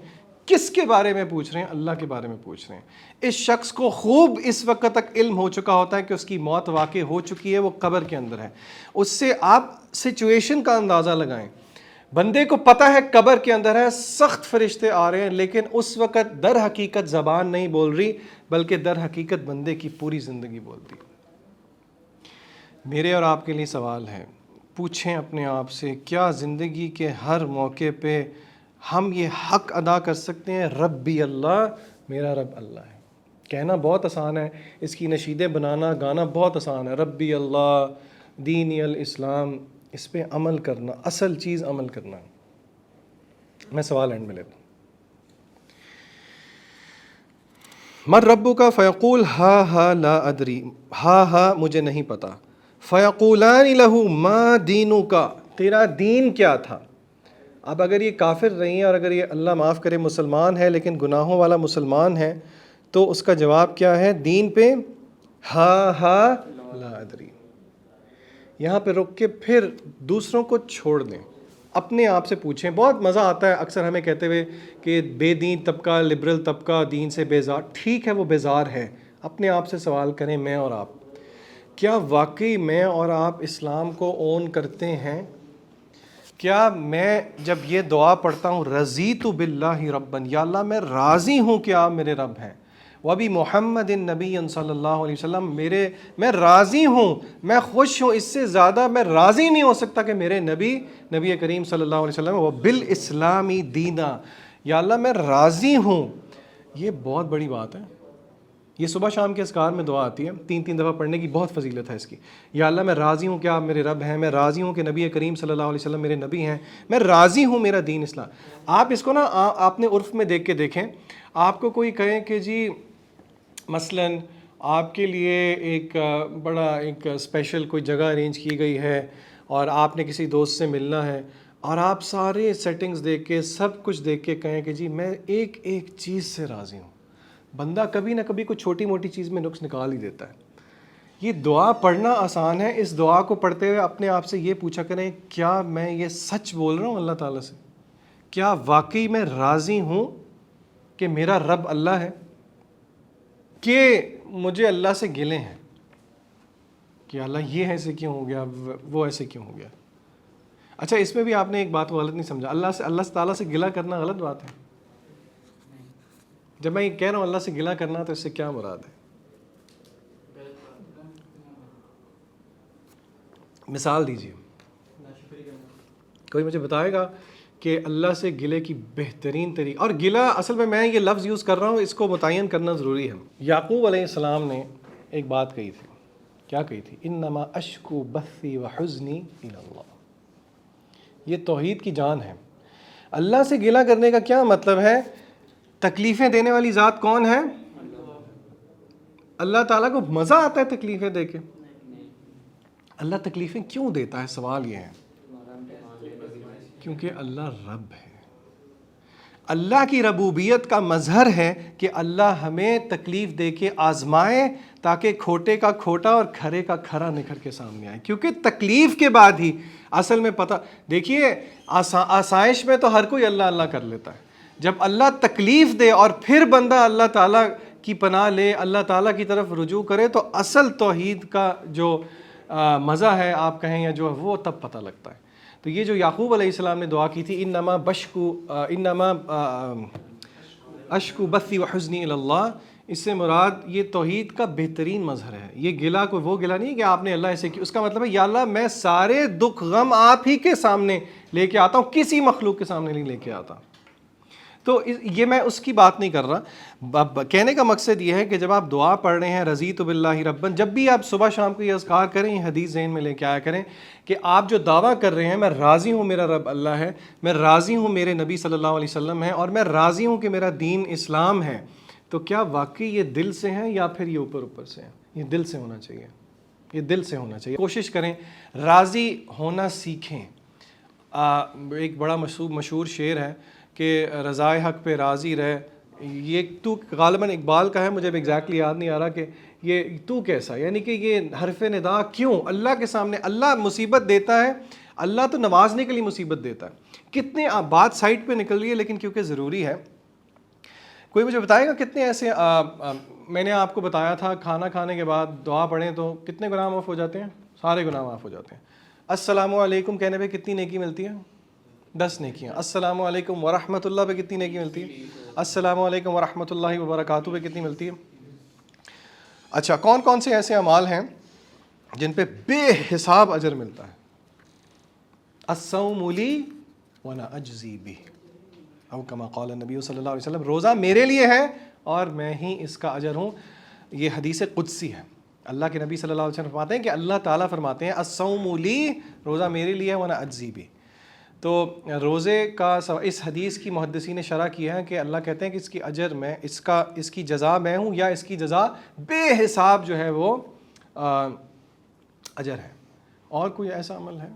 کس کے بارے میں پوچھ رہے ہیں؟ اللہ کے بارے میں پوچھ رہے ہیں. اس شخص کو خوب اس وقت تک علم ہو چکا ہوتا ہے کہ اس کی موت واقع ہو چکی ہے، وہ قبر کے اندر ہے. اس سے آپ سچویشن کا اندازہ لگائیں. بندے کو پتہ ہے قبر کے اندر ہے، سخت فرشتے آ رہے ہیں، لیکن اس وقت در حقیقت زبان نہیں بول رہی، بلکہ در حقیقت بندے کی پوری زندگی بولتی. میرے اور آپ کے لیے سوال ہے، پوچھیں اپنے آپ سے کیا زندگی کے ہر موقع پہ ہم یہ حق ادا کر سکتے ہیں ربی اللہ، میرا رب اللہ ہے. کہنا بہت آسان ہے، اس کی نشیدیں بنانا گانا بہت آسان ہے، ربی اللہ، دینی الاسلام، اس پہ عمل کرنا، اصل چیز عمل کرنا. میں سوال اینڈ میں لیتا ہوں. من ربک فیقول ہا لا ادری، ہا مجھے نہیں پتا. فیقولان لہ ما دینک، تیرا دین کیا تھا؟ اب اگر یہ کافر نہیں ہے اور اگر یہ اللہ معاف کرے مسلمان ہے لیکن گناہوں والا مسلمان ہے تو اس کا جواب کیا ہے؟ دین پہ ہا لا ادری. یہاں پہ رک کے پھر دوسروں کو چھوڑ دیں، اپنے آپ سے پوچھیں. بہت مزہ آتا ہے اکثر ہمیں کہتے ہوئے کہ بے دین طبقہ، لبرل طبقہ دین سے بیزار. ٹھیک ہے وہ بیزار ہے، اپنے آپ سے سوال کریں میں اور آپ، کیا واقعی میں اور آپ اسلام کو اون کرتے ہیں؟ کیا میں جب یہ دعا پڑھتا ہوں رضیت باللہ ربًا، یا اللہ میں راضی ہوں کہ آپ میرے رب ہیں، وبی محمد نبی صلی اللہ علیہ وسلم، میں راضی ہوں، میں خوش ہوں، اس سے زیادہ میں راضی نہیں ہو سکتا کہ میرے نبی کریم صلی اللہ علیہ وسلم وبالاسلامی دینا، یا اللہ میں راضی ہوں. یہ بہت بڑی بات ہے. یہ صبح شام کے اذکار میں دعا آتی ہے، 3 دفعہ پڑھنے کی بہت فضیلت ہے اس کی. یا اللہ میں راضی ہوں کہ آپ میرے رب ہیں، میں راضی ہوں کہ نبی کریم صلی اللہ علیہ وسلم میرے نبی ہیں، میں راضی ہوں میرا دین اسلام. آپ اس کو نا آپ نے عرف میں دیکھ کے دیکھیں. آپ کو کوئی کہے کہ جی مثلاً آپ کے لیے ایک بڑا ایک اسپیشل کوئی جگہ ارینج کی گئی ہے اور آپ نے کسی دوست سے ملنا ہے، اور آپ سارے سیٹنگز دیکھ کے سب کچھ دیکھ کے کہیں کہ جی میں ایک چیز سے راضی ہوں. بندہ کبھی نہ کبھی کوئی چھوٹی موٹی چیز میں نقص نکال ہی دیتا ہے. یہ دعا پڑھنا آسان ہے. اس دعا کو پڑھتے ہوئے اپنے آپ سے یہ پوچھا کریں کیا میں یہ سچ بول رہا ہوں اللہ تعالیٰ سے؟ کیا واقعی میں راضی ہوں کہ میرا رب اللہ ہے؟ کہ مجھے اللہ سے گلے ہیں کہ اللہ یہ ایسے کیوں ہو گیا، وہ ایسے کیوں ہو گیا. اچھا اس میں بھی آپ نے ایک بات کو غلط نہیں سمجھا. اللہ تعالیٰ سے گلہ کرنا غلط بات ہے؟ جب میں یہ کہہ رہا ہوں اللہ سے گلہ کرنا تو اس سے کیا مراد ہے؟ مثال دیجیے، کوئی مجھے بتائے گا کہ اللہ سے گلے کی بہترین طریقہ. اور گلہ اصل میں یہ لفظ یوز کر رہا ہوں، اس کو متعین کرنا ضروری ہے. یعقوب علیہ السلام نے ایک بات کہی تھی. کیا کہی تھی؟ انما اشکو بثی وحزنی الی اللہ. یہ توحید کی جان ہے. اللہ سے گلہ کرنے کا کیا مطلب ہے؟ تکلیفیں دینے والی ذات کون ہے؟ اللہ تعالیٰ کو مزہ آتا ہے تکلیفیں دے کے؟ اللہ تکلیفیں کیوں دیتا ہے؟ سوال یہ ہے کیونکہ اللہ رب ہے. اللہ کی ربوبیت کا مظہر ہے کہ اللہ ہمیں تکلیف دے کے آزمائے تاکہ کھوٹے کا کھوٹا اور کھرے کا کھرا نکھر کے سامنے آئے. کیونکہ تکلیف کے بعد ہی اصل میں پتہ، دیکھیے آسائش میں تو ہر کوئی اللہ اللہ کر لیتا ہے. جب اللہ تکلیف دے اور پھر بندہ اللہ تعالیٰ کی پناہ لے، اللہ تعالیٰ کی طرف رجوع کرے، تو اصل توحید کا جو مزہ ہے آپ کہیں یا جو وہ تب پتہ لگتا ہے. تو یہ جو یعقوب علیہ السلام نے دعا کی تھی، انما اشکو بثی وحزنی الی اللہ، اس سے مراد یہ توحید کا بہترین مظہر ہے. یہ گلہ کوئی وہ گلہ نہیں کہ آپ نے اللہ ایسے کی، اس کا مطلب ہے یا اللہ میں سارے دکھ غم آپ ہی کے سامنے لے کے آتا ہوں، کسی مخلوق کے سامنے نہیں لے کے آتا. تو یہ میں اس کی بات نہیں کر رہا. کہنے کا مقصد یہ ہے کہ جب آپ دعا پڑھ رہے ہیں رضیت باللہ ربن، جب بھی آپ صبح شام کو یہ اذکار کریں، یہ حدیث ذہن میں لے کے آیا کریں کہ آپ جو دعویٰ کر رہے ہیں میں راضی ہوں میرا رب اللہ ہے، میں راضی ہوں میرے نبی صلی اللہ علیہ وسلم ہے، اور میں راضی ہوں کہ میرا دین اسلام ہے، تو کیا واقعی یہ دل سے ہیں یا پھر یہ اوپر سے ہیں؟ یہ دل سے ہونا چاہیے. یہ دل سے ہونا چاہیے. کوشش کریں راضی ہونا سیکھیں. ایک بڑا مشہور شعر ہے کہ رضائے حق پہ راضی رہ. یہ تو غالباً اقبال کا ہے، مجھے اب ایگزیکٹلی یاد نہیں آ رہا کہ یہ تو کیسا، یعنی کہ یہ حرف ندا کیوں اللہ کے سامنے. اللہ مصیبت دیتا ہے، اللہ تو نوازنے کے لیے مصیبت دیتا ہے. کتنے بات سائٹ پہ نکل رہی ہے لیکن کیونکہ ضروری ہے. کوئی مجھے بتائے گا کتنے ایسے میں نے آپ کو بتایا تھا کھانا کھانے کے بعد دعا پڑھیں تو کتنے گناہ معاف ہو جاتے ہیں؟ سارے گناہ معاف ہو جاتے ہیں. السلام علیکم کہنے پہ کتنی نیکی ملتی ہے؟ 10 نیکیاں. السلام علیکم ورحمۃ اللہ پہ کتنی نیکی ملتی ہے؟ السلام علیکم ورحمۃ اللہ وبرکاتہ پہ کتنی ملتی ہے؟ اچھا کون کون سے ایسے اعمال ہیں جن پہ بے حساب اجر ملتا ہے؟ الصوم لی وانا اجزی بہ، او کما قال النبی صلی اللہ علیہ وسلم، روزہ میرے لیے ہے اور میں ہی اس کا اجر ہوں. یہ حدیث قدسی ہے. اللہ کے نبی صلی اللہ علیہ وسلم فرماتے ہیں کہ اللہ تعالیٰ فرماتے ہیں الصوم لی، روزہ میرے لیے ہے، وانا اجزی بہ. تو روزے کا اس حدیث کی محدثین نے شرح کیا ہے کہ اللہ کہتے ہیں کہ اس کی اجر میں، اس کی جزا میں ہوں، یا اس کی جزا بے حساب جو ہے وہ اجر ہے. اور کوئی ایسا عمل ہے؟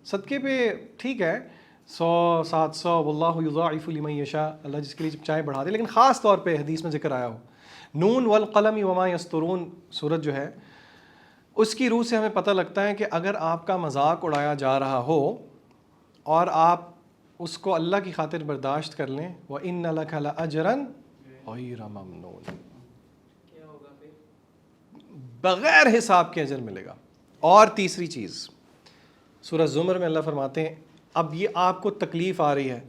صدقے پہ ٹھیک ہے 100 700 واللہ یضاعف لمن یشاء، اللہ جس کے لیے چاہے بڑھا دے. لیکن خاص طور پہ حدیث میں ذکر آیا ہو نون والقلم وما یسطرون سورت جو ہے، اس کی روح سے ہمیں پتہ لگتا ہے کہ اگر آپ کا مذاق اڑایا جا رہا ہو اور آپ اس کو اللہ کی خاطر برداشت کر لیں، وَإِنَّ لَكَ لَأَجْرًا غَيْرَ مَمْنُونٍ، بغیر حساب کے اجر ملے گا. اور تیسری چیز سورہ زمر میں اللہ فرماتے ہیں اب یہ آپ کو تکلیف آ رہی ہے،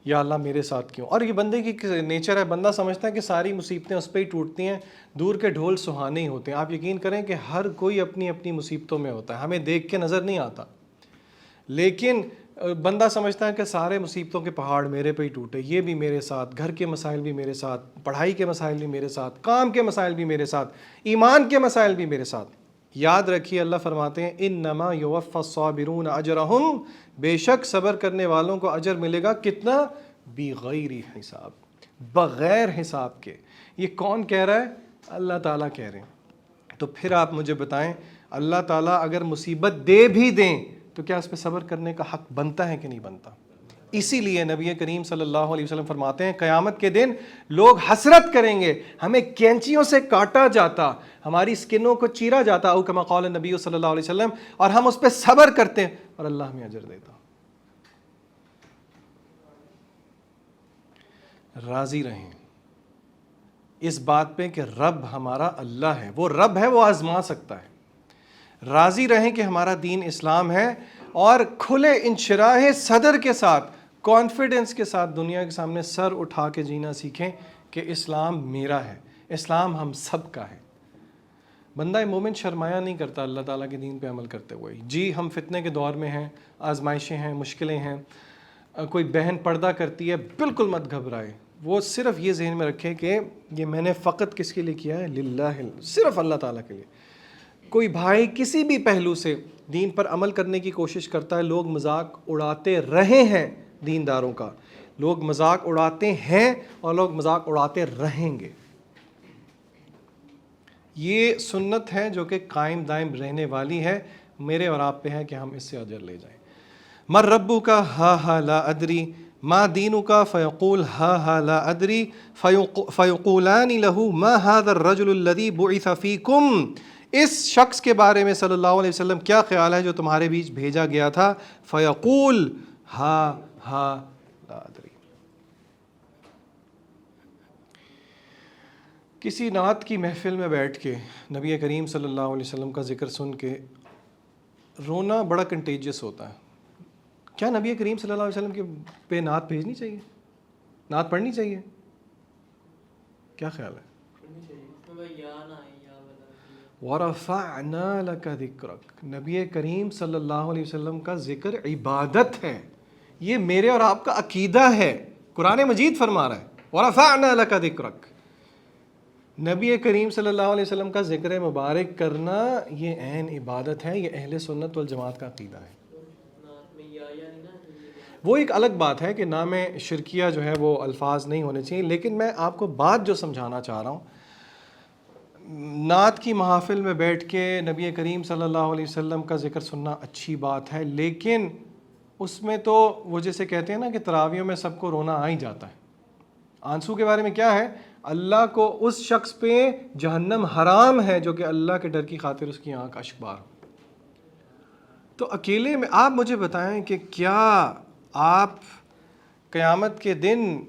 یا اللہ میرے ساتھ کیوں؟ اور یہ بندے کی نیچر ہے، بندہ سمجھتا ہے کہ ساری مصیبتیں اس پہ ہی ٹوٹتی ہیں، دور کے ڈھول سہانے ہی ہوتے ہیں. آپ یقین کریں کہ ہر کوئی اپنی اپنی مصیبتوں میں ہوتا ہے، ہمیں دیکھ کے نظر نہیں آتا، لیکن بندہ سمجھتا ہے کہ سارے مصیبتوں کے پہاڑ میرے پہ ہی ٹوٹے، یہ بھی میرے ساتھ، گھر کے مسائل بھی میرے ساتھ، پڑھائی کے مسائل بھی میرے ساتھ، کام کے مسائل بھی میرے ساتھ، ایمان کے مسائل بھی میرے ساتھ. یاد رکھیے اللہ فرماتے ہیں انما یوفی الصابرون اجرہم، بے شک صبر کرنے والوں کو اجر ملے گا کتنا؟ بغیر حساب، بغیر حساب کے. یہ کون کہہ رہا ہے؟ اللہ تعالیٰ کہہ رہے ہیں. تو پھر آپ مجھے بتائیں اللہ تعالیٰ اگر مصیبت دے بھی دیں تو کیا اس پہ صبر کرنے کا حق بنتا ہے کہ نہیں بنتا؟ اسی لیے نبی کریم صلی اللہ علیہ وسلم فرماتے ہیں قیامت کے دن لوگ حسرت کریں گے ہمیں کینچیوں سے کاٹا جاتا، ہماری سکنوں کو چیرا جاتا، او کما قال النبی صلی اللہ علیہ وسلم، اور ہم اس پہ صبر کرتے اور اللہ ہمیں اجر دیتا. راضی رہیں. اس بات پہ کہ رب ہمارا اللہ ہے، وہ رب ہے، وہ آزما سکتا ہے۔ راضی رہیں کہ ہمارا دین اسلام ہے، اور کھلے انشراح صدر کے ساتھ، کانفیڈنس کے ساتھ دنیا کے سامنے سر اٹھا کے جینا سیکھیں کہ اسلام میرا ہے، اسلام ہم سب کا ہے۔ بندہ مومن شرمایا نہیں کرتا اللہ تعالیٰ کے دین پہ عمل کرتے ہوئے۔ جی ہم فتنے کے دور میں ہیں، آزمائشیں ہیں، مشکلیں ہیں، کوئی بہن پردہ کرتی ہے، بالکل مت گھبرائے، وہ صرف یہ ذہن میں رکھے کہ یہ میں نے فقط کس کے لیے کیا ہے؟ للہ، صرف اللہ تعالیٰ کے لیے۔ کوئی بھائی کسی بھی پہلو سے دین پر عمل کرنے کی کوشش کرتا ہے، لوگ مذاق اڑاتے رہے ہیں دینداروں کا، لوگ مذاق اڑاتے ہیں اور لوگ مذاق اڑاتے رہیں گے۔ یہ سنت ہے جو کہ قائم دائم رہنے والی ہے، میرے اور آپ پہ ہے کہ ہم اس سے اجر لے جائیں۔ مر ربک ہا ہا لا ادری ما دینک فیقول ہا ہا لا ادری فیقولان لہ ما ھذا الرجل الذی بعث فیکم، اس شخص کے بارے میں صلی اللہ علیہ وسلم کیا خیال ہے جو تمہارے بیچ بھیجا گیا تھا؟ فیقول ہا ہا لا ادری۔ کسی نعت کی محفل میں بیٹھ کے نبی کریم صلی اللہ علیہ وسلم کا ذکر سن کے رونا بڑا کنٹیجس ہوتا ہے۔ کیا نبی کریم صلی اللہ علیہ وسلم کے پہ نعت بھیجنی چاہیے؟ نعت پڑھنی چاہیے؟ کیا خیال ہے؟ وَرَفَعْنَا لَكَ ذِكْرَكَ، نبی کریم صلی اللہ علیہ وسلم کا ذکر عبادت ہے، یہ میرے اور آپ کا عقیدہ ہے۔ قرآن مجید فرما رہا ہے وَرَفَعْنَا لَكَ ذِكْرَكَ، نبی کریم صلی اللہ علیہ وسلم کا ذکر مبارک کرنا یہ عین عبادت ہے، یہ اہل سنت والجماعت کا عقیدہ ہے۔ وہ ایک الگ بات ہے کہ نام شرکیہ جو ہے وہ الفاظ نہیں ہونے چاہیے، لیکن میں آپ کو بات جو سمجھانا چاہ رہا ہوں، نعت کی محافل میں بیٹھ کے نبی کریم صلی اللہ علیہ وسلم کا ذکر سننا اچھی بات ہے، لیکن اس میں تو وہ جیسے کہتے ہیں نا کہ تراویحوں میں سب کو رونا آ ہی جاتا ہے۔ آنسو کے بارے میں کیا ہے؟ اللہ کو اس شخص پہ جہنم حرام ہے جو کہ اللہ کے ڈر کی خاطر اس کی آنکھ اشکبار ہو۔ تو اکیلے میں آپ مجھے بتائیں کہ کیا آپ قیامت کے دن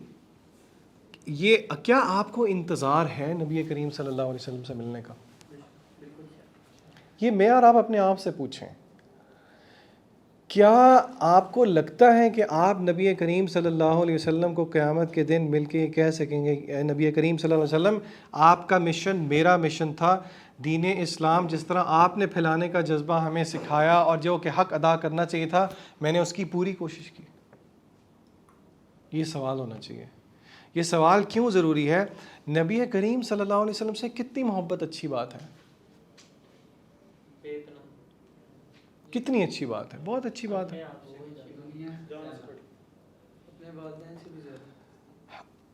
کیا آپ کو انتظار ہے نبی کریم صلی اللہ علیہ وسلم سے ملنے کا؟ یہ میں اور آپ اپنے آپ سے پوچھیں، کیا آپ کو لگتا ہے کہ آپ نبی کریم صلی اللہ علیہ وسلم کو قیامت کے دن مل کے کہہ سکیں گے اے نبی کریم صلی اللہ علیہ وسلم، آپ کا مشن میرا مشن تھا، دین اسلام جس طرح آپ نے پھیلانے کا جذبہ ہمیں سکھایا اور جو کہ حق ادا کرنا چاہیے تھا میں نے اس کی پوری کوشش کی؟ یہ سوال ہونا چاہیے۔ یہ سوال کیوں ضروری ہے؟ نبی کریم صلی اللہ علیہ وسلم سے کتنی محبت اچھی بات ہے، کتنی اچھی بات ہے، بہت اچھی بات ہے۔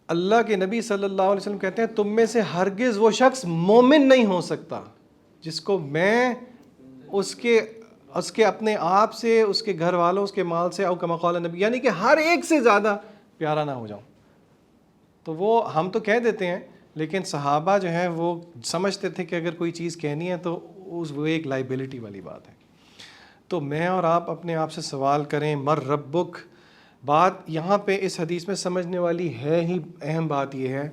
اللہ کے نبی صلی اللہ علیہ وسلم کہتے ہیں تم میں سے ہرگز وہ شخص مومن نہیں ہو سکتا جس کو میں اس کے اپنے آپ سے، اس کے گھر والوں، اس کے مال سے، او کما قال نبی، یعنی کہ ہر ایک سے زیادہ پیارا نہ ہو جاؤں۔ تو وہ ہم تو کہہ دیتے ہیں، لیکن صحابہ جو ہیں وہ سمجھتے تھے کہ اگر کوئی چیز کہنی ہے تو وہ ایک لائبلٹی والی بات ہے۔ تو میں اور آپ اپنے آپ سے سوال کریں، مر ربک، بات یہاں پہ اس حدیث میں سمجھنے والی ہے ہی اہم بات یہ ہے،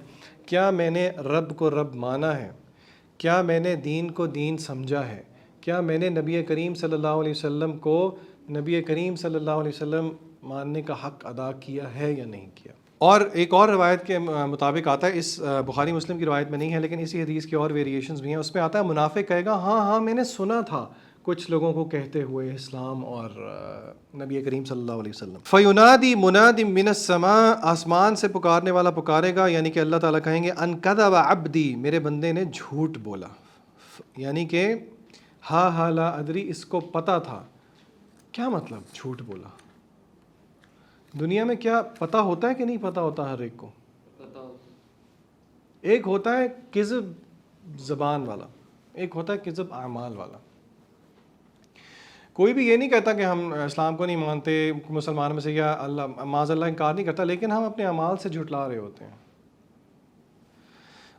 کیا میں نے رب کو رب مانا ہے؟ کیا میں نے دین کو دین سمجھا ہے؟ کیا میں نے نبی کریم صلی اللہ علیہ وسلم کو نبی کریم صلی اللہ علیہ وسلم ماننے کا حق ادا کیا ہے یا نہیں کیا؟ اور ایک اور روایت کے مطابق آتا ہے، اس بخاری مسلم کی روایت میں نہیں ہے لیکن اسی حدیث کی اور ویریشنز بھی ہیں، اس میں آتا ہے منافق کہے گا ہاں ہاں میں نے سنا تھا کچھ لوگوں کو کہتے ہوئے اسلام اور نبی کریم صلی اللہ علیہ وسلم۔ فَيُنَادِي مُنَادٍ مِّنَ السَّمَاءِ، آسمان سے پکارنے والا پکارے گا، یعنی کہ اللہ تعالیٰ کہیں گے ان کذب عبدی، میرے بندے نے جھوٹ بولا، یعنی کہ ہا ہا لا ادری، اس کو پتہ تھا۔ کیا مطلب جھوٹ بولا؟ دنیا میں کیا پتہ ہوتا ہے کہ نہیں پتہ ہوتا ہر ایک کو؟ ایک ہوتا ہے کذب زبان والا، ایک ہوتا ہے کذب اعمال والا۔ کوئی بھی یہ نہیں کہتا کہ ہم اسلام کو نہیں مانتے، مسلمان میں سے یا اللہ معاذ اللہ انکار نہیں کرتا، لیکن ہم اپنے اعمال سے جھٹلا رہے ہوتے ہیں۔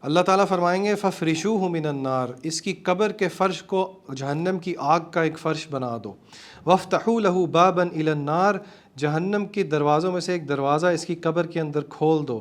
اللہ تعالیٰ فرمائیں گے فَفْرِشُوهُ مِنَ النَّارِ، اس کی قبر کے فرش کو جہنم کی آگ کا ایک فرش بنا دو۔ وَافْتَحُوا لَهُ بَابًا إِلَى النَّارِ، جہنم کے دروازوں میں سے ایک دروازہ اس کی قبر کے اندر کھول دو۔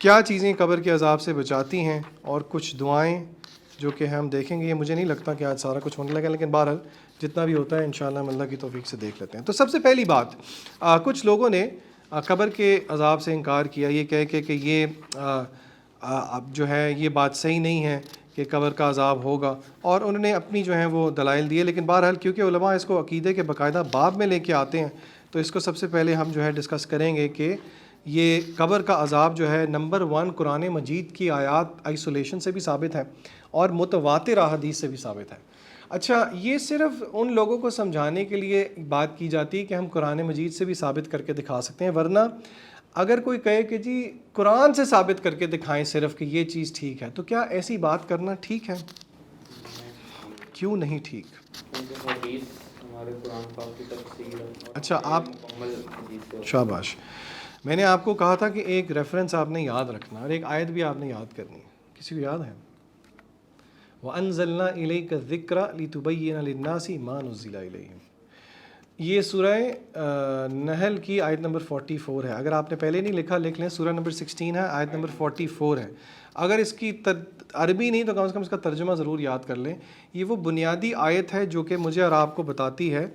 کیا چیزیں قبر کے عذاب سے بچاتی ہیں اور کچھ دعائیں جو کہ ہم دیکھیں گے. یہ مجھے نہیں لگتا کہ آج سارا کچھ ہونے لگا، لیکن بہرحال جتنا بھی ہوتا ہے انشاءاللہ ہم اللہ کی توفیق سے دیکھ لیتے ہیں. تو سب سے پہلی بات، کچھ لوگوں نے قبر کے عذاب سے انکار کیا، یہ کہہ کے کہ یہ جو ہے یہ بات صحیح نہیں ہے کہ قبر کا عذاب ہوگا، اور انہوں نے اپنی جو ہیں وہ دلائل دیے. لیکن بہرحال کیونکہ علماء اس کو عقیدے کے باقاعدہ باب میں لے کے آتے ہیں، تو اس کو سب سے پہلے ہم جو ہے ڈسکس کریں گے کہ یہ قبر کا عذاب جو ہے نمبر 1 قرآن مجید کی آیات آئسولیشن سے بھی ثابت ہے اور متواتر احادیث سے بھی ثابت ہے. اچھا، یہ صرف ان لوگوں کو سمجھانے کے لیے بات کی جاتی ہے کہ ہم قرآن مجید سے بھی ثابت کر کے دکھا سکتے ہیں، ورنہ اگر کوئی کہے کہ جی قرآن سے ثابت کر کے دکھائیں صرف کہ یہ چیز ٹھیک ہے، تو کیا ایسی بات کرنا ٹھیک ہے؟ کیوں نہیں ٹھیک؟ اچھا، آپ شاباش. میں نے آپ کو کہا تھا کہ ایک ریفرنس آپ نے یاد رکھنا اور ایک آیت بھی آپ نے یاد کرنی ہے. کسی کو یاد ہے؟ وَأَنزَلْنَا إِلَيْكَ الذِّكْرَ لِتُبَيِّنَ لِلنَّاسِ مَا نُزِّلَ إِلَيْهِمْ. یہ سورہ نحل کی آیت نمبر 44 ہے. اگر آپ نے پہلے نہیں لکھا لکھ لیں، سورہ نمبر 16 ہے، آیت نمبر 44 ہے. اگر اس کی عربی نہیں تو کم از کم اس کا ترجمہ ضرور یاد کر لیں. یہ وہ بنیادی آیت ہے جو کہ مجھے اور آپ کو بتاتی ہے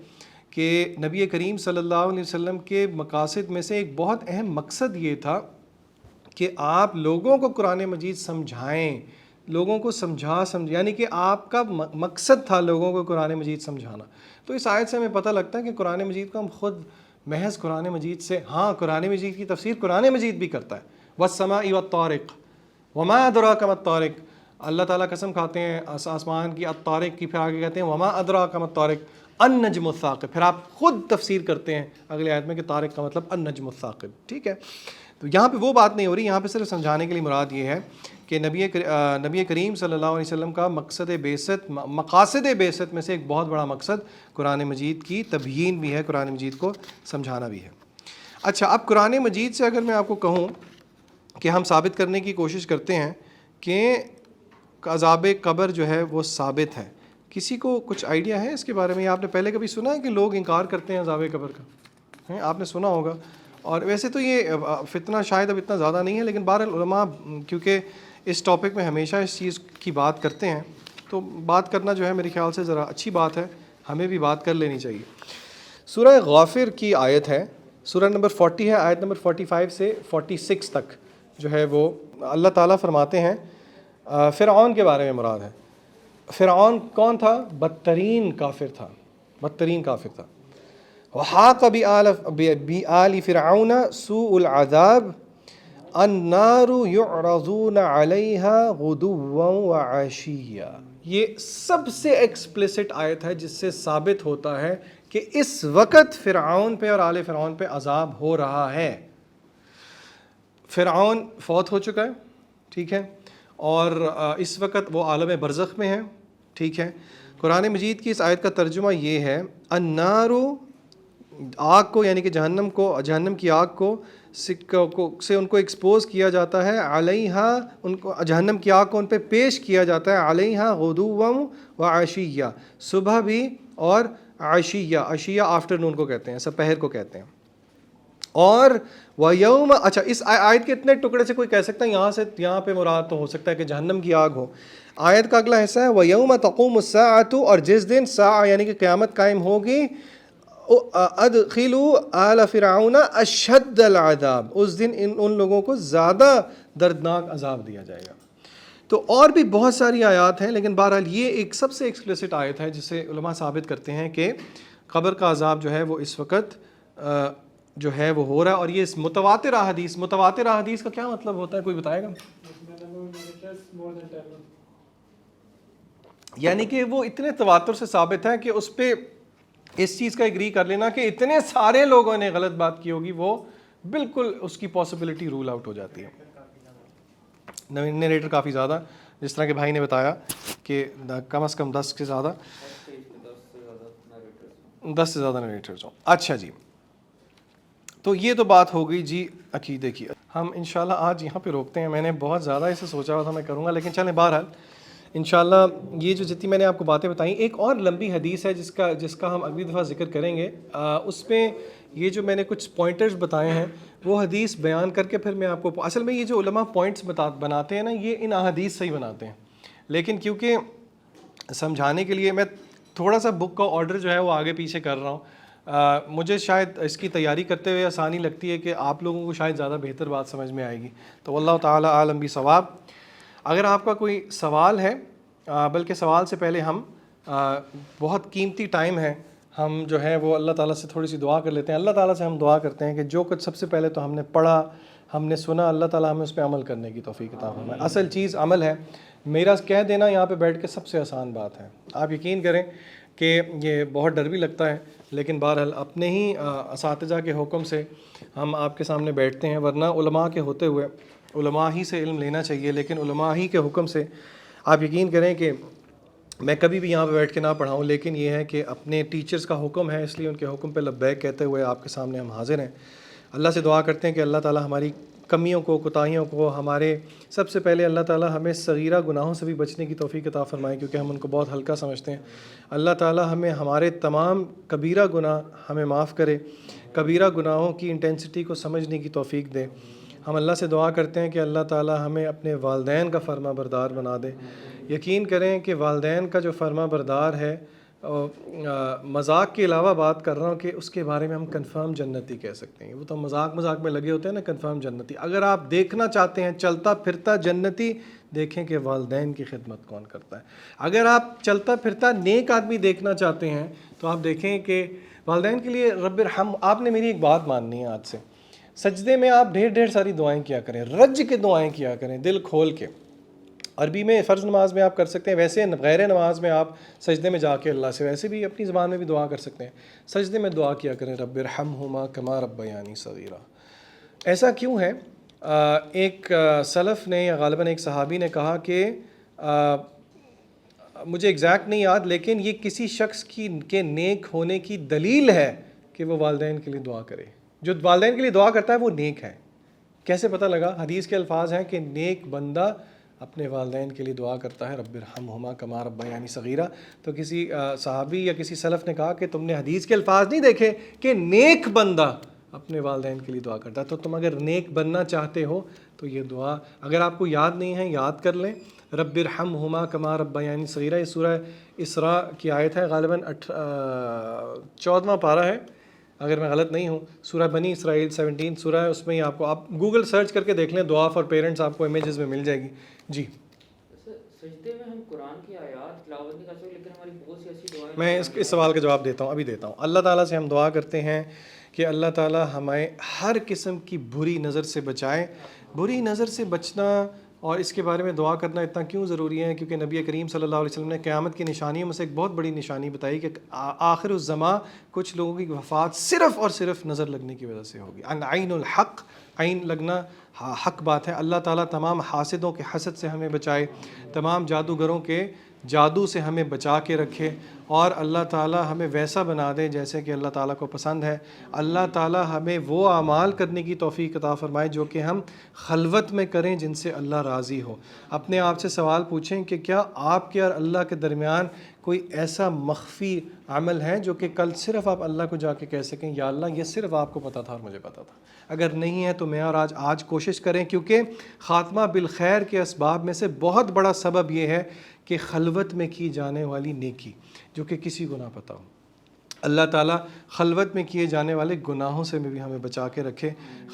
کہ نبی کریم صلی اللہ علیہ وسلم کے مقاصد میں سے ایک بہت اہم مقصد یہ تھا کہ آپ لوگوں کو قرآن مجید سمجھائیں، لوگوں کو یعنی کہ آپ کا مقصد تھا لوگوں کو قرآن مجید سمجھانا. تو اس آیت سے ہمیں پتہ لگتا ہے کہ قرآن مجید کو ہم خود محض قرآن مجید سے، ہاں قرآن مجید کی تفسیر قرآن مجید بھی کرتا ہے. وَالسَّمَاءِ وَالطَّارِقِ وَمَا أَدْرَاكَ مَا الطَّارِقُ. اللہ تعالیٰ قسم کھاتے ہیں آسمان کی، الطارق کی، پھر آگے کہتے ہیں وَمَا أَدْرَاكَ مَا الطَّارِقُ النجم الثاقب. پھر آپ خود تفسیر کرتے ہیں اگلے آیت میں کہ طارق کا مطلب النجم الثاقب. ٹھیک ہے، تو یہاں پہ وہ بات نہیں ہو رہی. یہاں پہ صرف سمجھانے کے لیے مراد یہ ہے کہ نبی کریم صلی اللہ علیہ وسلم کا مقاصد بعثت میں سے ایک بہت بڑا مقصد قرآن مجید کی تبیین بھی ہے، قرآن مجید کو سمجھانا بھی ہے. اچھا، اب قرآن مجید سے اگر میں آپ کو کہوں کہ ہم ثابت کرنے کی کوشش کرتے ہیں کہ عذاب قبر جو ہے وہ ثابت ہے، کسی کو کچھ آئیڈیا ہے اس کے بارے میں؟ آپ نے پہلے کبھی سنا ہے کہ لوگ انکار کرتے ہیں عذاب قبر کا؟ آپ نے سنا ہوگا. اور ویسے تو یہ فتنہ شاید اب اتنا زیادہ نہیں ہے، لیکن بہرحال علماء کیونکہ اس ٹاپک میں ہمیشہ اس چیز کی بات کرتے ہیں، تو بات کرنا جو ہے میرے خیال سے ذرا اچھی بات ہے، ہمیں بھی بات کر لینی چاہیے. سورہ غافر کی آیت ہے، سورہ نمبر 40 ہے، آیت نمبر 45 سے 46 تک جو ہے وہ اللہ تعالیٰ فرماتے ہیں. فرعون کے بارے میں مراد ہے. فرعون کون تھا؟ بدترین کافر تھا، بدترین کافر تھا. وحاق بآل فرعون سوء العذاب النار يعرضون عليها غدوا وعشيا. یہ سب سے ایکسپلیسٹ آیت ہے جس سے ثابت ہوتا ہے کہ اس وقت فرعون پہ اور آل فرعون پہ عذاب ہو رہا ہے. فرعون فوت ہو چکا ہے، ٹھیک ہے، اور اس وقت وہ عالم برزخ میں ہے، ٹھیک ہے. قرآن مجید کی اس آیت کا ترجمہ یہ ہے، النار، آگ کو یعنی کہ جہنم کو، جہنم کی آگ کو سے ان کو ایکسپوز کیا جاتا ہے، علیہا، ان کو جہنم کی آگ کو ان پہ پیش کیا جاتا ہے، علیہا غدوا و عشیہ، صبح بھی اور عشیہ، عشیہ آفٹرنون کو کہتے ہیں، سپہر کو کہتے ہیں. اور وَيَوْمَ، اچھا اس آیت کے اتنے ٹکڑے سے کوئی کہہ سکتا ہے یہاں سے یہاں پہ مراد تو ہو سکتا ہے کہ جہنم کی آگ ہو. آیت کا اگلا حصہ ہے وَيَوْمَ تَقُومُ السَّاعَةُ، اور جس دن ساعہ یعنی کہ قیامت قائم ہوگی، ادخلوا آل فرعون اشد العذاب، اس دن ان لوگوں کو زیادہ دردناک عذاب دیا جائے گا. تو اور بھی بہت ساری آیات ہیں، لیکن بہرحال یہ ایک سب سے ایکسپلیسٹ آیت ہے جس سے علماء ثابت کرتے ہیں کہ قبر کا عذاب جو ہے وہ اس وقت جو ہے وہ ہو رہا ہے. اور یہ متواتر احادیث کا کیا مطلب ہوتا ہے، کوئی بتائے گا؟ یعنی کہ وہ اتنے تواتر سے ثابت ہے کہ اس پہ اس چیز کا ایگری کر لینا کہ اتنے سارے لوگوں نے غلط بات کی ہوگی، وہ بالکل اس کی پاسبلٹی رول آؤٹ ہو جاتی ہے. نریٹر کافی زیادہ، جس طرح کہ بھائی نے بتایا کہ کم از کم 10 سے زیادہ نریٹرز ہوں. اچھا جی، تو یہ تو بات ہو گئی جی عقیدے کی. ہم انشاءاللہ آج یہاں پہ روکتے ہیں. میں نے بہت زیادہ اسے سوچا ہوا تھا میں کروں گا، لیکن چلیں بہرحال انشاءاللہ یہ جو جتنی میں نے آپ کو باتیں بتائیں، ایک اور لمبی حدیث ہے جس کا ہم اگلی دفعہ ذکر کریں گے. اس میں یہ جو میں نے کچھ پوائنٹرز بتائے ہیں وہ حدیث بیان کر کے پھر میں آپ کو، اصل میں یہ جو علماء پوائنٹس بناتے ہیں نا، یہ ان احادیث سے ہی بناتے ہیں، لیکن کیونکہ سمجھانے کے لیے میں تھوڑا سا بک کا آرڈر جو ہے وہ آگے پیچھے کر رہا ہوں. مجھے شاید اس کی تیاری کرتے ہوئے آسانی لگتی ہے کہ آپ لوگوں کو شاید زیادہ بہتر بات سمجھ میں آئے گی. تو واللہ تعالی عالم بالصواب. اگر آپ کا کوئی سوال ہے، بلکہ سوال سے پہلے ہم بہت قیمتی ٹائم ہے، ہم جو ہے وہ اللہ تعالیٰ سے تھوڑی سی دعا کر لیتے ہیں. اللہ تعالیٰ سے ہم دعا کرتے ہیں کہ جو کچھ سب سے پہلے تو ہم نے پڑھا، ہم نے سنا، اللہ تعالیٰ ہمیں اس پہ عمل کرنے کی توفیق عطا فرمائے. اصل چیز عمل ہے. میرا کہہ دینا یہاں پہ بیٹھ کے سب سے آسان بات ہے. آپ یقین کریں کہ یہ بہت ڈر بھی لگتا ہے، لیکن بہرحال اپنے ہی اساتذہ کے حکم سے ہم آپ کے سامنے بیٹھتے ہیں. ورنہ علماء کے ہوتے ہوئے علماء ہی سے علم لینا چاہیے، لیکن علماء ہی کے حکم سے آپ یقین کریں کہ میں کبھی بھی یہاں پہ بیٹھ کے نہ پڑھاؤں، لیکن یہ ہے کہ اپنے ٹیچرز کا حکم ہے، اس لیے ان کے حکم پہ لبیک کہتے ہوئے آپ کے سامنے ہم حاضر ہیں. اللہ سے دعا کرتے ہیں کہ اللہ تعالیٰ ہماری کمیوں کو، کوتاہیوں کو، ہمارے سب سے پہلے اللہ تعالیٰ ہمیں صغیرہ گناہوں سے بھی بچنے کی توفیق عطا فرمائے، کیونکہ ہم ان کو بہت ہلکا سمجھتے ہیں. اللہ تعالیٰ ہمیں ہمارے تمام کبیرہ گناہ ہمیں معاف کرے، کبیرہ گناہوں کی انٹینسٹی کو سمجھنے کی توفیق دے. ہم اللہ سے دعا کرتے ہیں کہ اللہ تعالیٰ ہمیں اپنے والدین کا فرما بردار بنا دے. یقین کریں کہ والدین کا جو فرما بردار ہے، مذاق کے علاوہ بات کر رہا ہوں کہ اس کے بارے میں ہم کنفرم جنتی کہہ سکتے ہیں. وہ تو مذاق میں لگے ہوتے ہیں نا، کنفرم جنتی. اگر آپ دیکھنا چاہتے ہیں چلتا پھرتا جنتی، دیکھیں کہ والدین کی خدمت کون کرتا ہے. اگر آپ چلتا پھرتا نیک آدمی دیکھنا چاہتے ہیں تو آپ دیکھیں کہ والدین کے لیے رب ارحم. آپ نے میری ایک بات ماننی ہے آج سے، سجدے میں آپ ڈھیر ساری دعائیں کیا کریں، رج کے دعائیں کیا کریں، دل کھول کے. عربی میں فرض نماز میں آپ کر سکتے ہیں، ویسے غیر نماز میں آپ سجدے میں جا کے اللہ سے ویسے بھی اپنی زبان میں بھی دعا کر سکتے ہیں. سجدے میں دعا کیا کریں، رب ارحمہما کما ربیانی صغیرا. ایسا کیوں ہے؟ ایک سلف نے یا غالباً ایک صحابی نے کہا کہ مجھے ایگزیکٹ نہیں یاد، لیکن یہ کسی شخص کے نیک ہونے کی دلیل ہے کہ وہ والدین کے لیے دعا کرے. جو والدین کے لیے دعا کرتا ہے وہ نیک ہے. کیسے پتہ لگا؟ حدیث کے الفاظ ہیں کہ نیک بندہ اپنے والدین کے لیے دعا کرتا ہے، رب ارحمہما کما ربیانی صغیرا. تو کسی صحابی یا کسی سلف نے کہا کہ تم نے حدیث کے الفاظ نہیں دیکھے کہ نیک بندہ اپنے والدین کے لیے دعا کرتا ہے. تو تم اگر نیک بننا چاہتے ہو تو یہ دعا اگر آپ کو یاد نہیں ہے یاد کر لیں، رب ارحمہما کما ربیانی صغیرا. یہ سورہ اسراء کی آیت ہے، غالباً 14واں پارہ ہے اگر میں غلط نہیں ہوں. سورہ بنی اسرائیل 17 سورہ ہے، اس میں ہی آپ کو، آپ گوگل سرچ کر کے دیکھ لیں، دعا فار پیرنٹس، آپ کو امیجز میں مل جائے گی. جی سجدے میں ہم قرآن کی آیات تلاوت نہیں کر سکتے، لیکن ہماری بہت سی ایسی دعائیں. میں اس سوال کا جواب دیتا ہوں، ابھی دیتا ہوں. اللہ تعالیٰ سے ہم دعا کرتے ہیں کہ اللہ تعالیٰ ہمیں ہر قسم کی بری نظر سے بچائے. بری نظر سے بچنا اور اس کے بارے میں دعا کرنا اتنا کیوں ضروری ہے؟ کیونکہ نبی کریم صلی اللہ علیہ وسلم نے قیامت کی نشانیوں میں سے ایک بہت بڑی نشانی بتائی کہ آخر الزمان کچھ لوگوں کی وفات صرف اور صرف نظر لگنے کی وجہ سے ہوگی. عین الحق، عین لگنا حق بات ہے. اللہ تعالیٰ تمام حاسدوں کے حسد سے ہمیں بچائے، تمام جادوگروں کے جادو سے ہمیں بچا کے رکھے، اور اللہ تعالیٰ ہمیں ویسا بنا دے جیسے کہ اللہ تعالیٰ کو پسند ہے. اللہ تعالیٰ ہمیں وہ اعمال کرنے کی توفیق عطا فرمائے جو کہ ہم خلوت میں کریں، جن سے اللہ راضی ہو. اپنے آپ سے سوال پوچھیں کہ کیا آپ کے اور اللہ کے درمیان کوئی ایسا مخفی عمل ہے جو کہ کل صرف آپ اللہ کو جا کے کہہ سکیں یا اللہ یہ صرف آپ کو پتہ تھا اور مجھے پتہ تھا؟ اگر نہیں ہے تو میں اور آج کوشش کریں، کیونکہ خاتمہ بالخیر کے اسباب میں سے بہت بڑا سبب یہ ہے کہ خلوت میں کی جانے والی نیکی جو کہ کسی کو نہ پتہ ہو. اللہ تعالیٰ خلوت میں کیے جانے والے گناہوں سے بھی ہمیں بچا کے رکھے.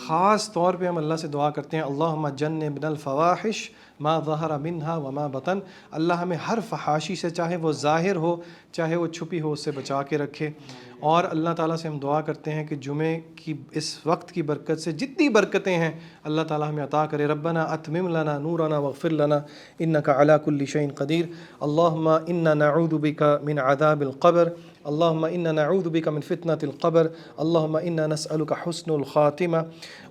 خاص طور پہ ہم اللہ سے دعا کرتے ہیں، اللہم جنبنا الفواحش ما ظہر منہا وما بطن. اللہ ہمیں ہر فحاشی سے، چاہے وہ ظاہر ہو چاہے وہ چھپی ہو، اس سے بچا کے رکھے. اور اللہ تعالیٰ سے ہم دعا کرتے ہیں کہ جمعے کی اس وقت کی برکت سے جتنی برکتیں ہیں اللہ تعالیٰ ہمیں عطا کرے. ربنا اتمم لنا نورنا واغفر لنا انک علی کل شیء قدیر. اللہم انا نعوذ بک من عذاب القبر. اللہم انا نعوذ بک من فتنۃ القبر، اللہم انا نسألک حسن الخاتمہ،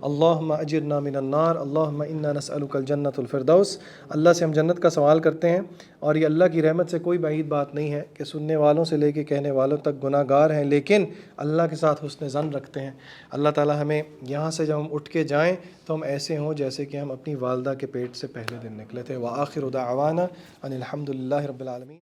اللہم اجرنا من النار، اللہم انا نسألک الجنۃ الفردوس۔ اللہ سے ہم جنت کا سوال کرتے ہیں، اور یہ اللہ کی رحمت سے کوئی بعید بات نہیں ہے کہ سننے والوں سے لے کے کہنے والوں تک گناہ گار ہیں، لیکن اللہ کے ساتھ حسن ظن رکھتے ہیں۔ اللہ تعالی ہمیں یہاں سے جب ہم اٹھ کے جائیں تو ہم ایسے ہوں جیسے کہ ہم اپنی والدہ کے پیٹ سے پہلے دن نکلے تھے۔ وآخر دعوانا ان الحمد للہ رب العالمین۔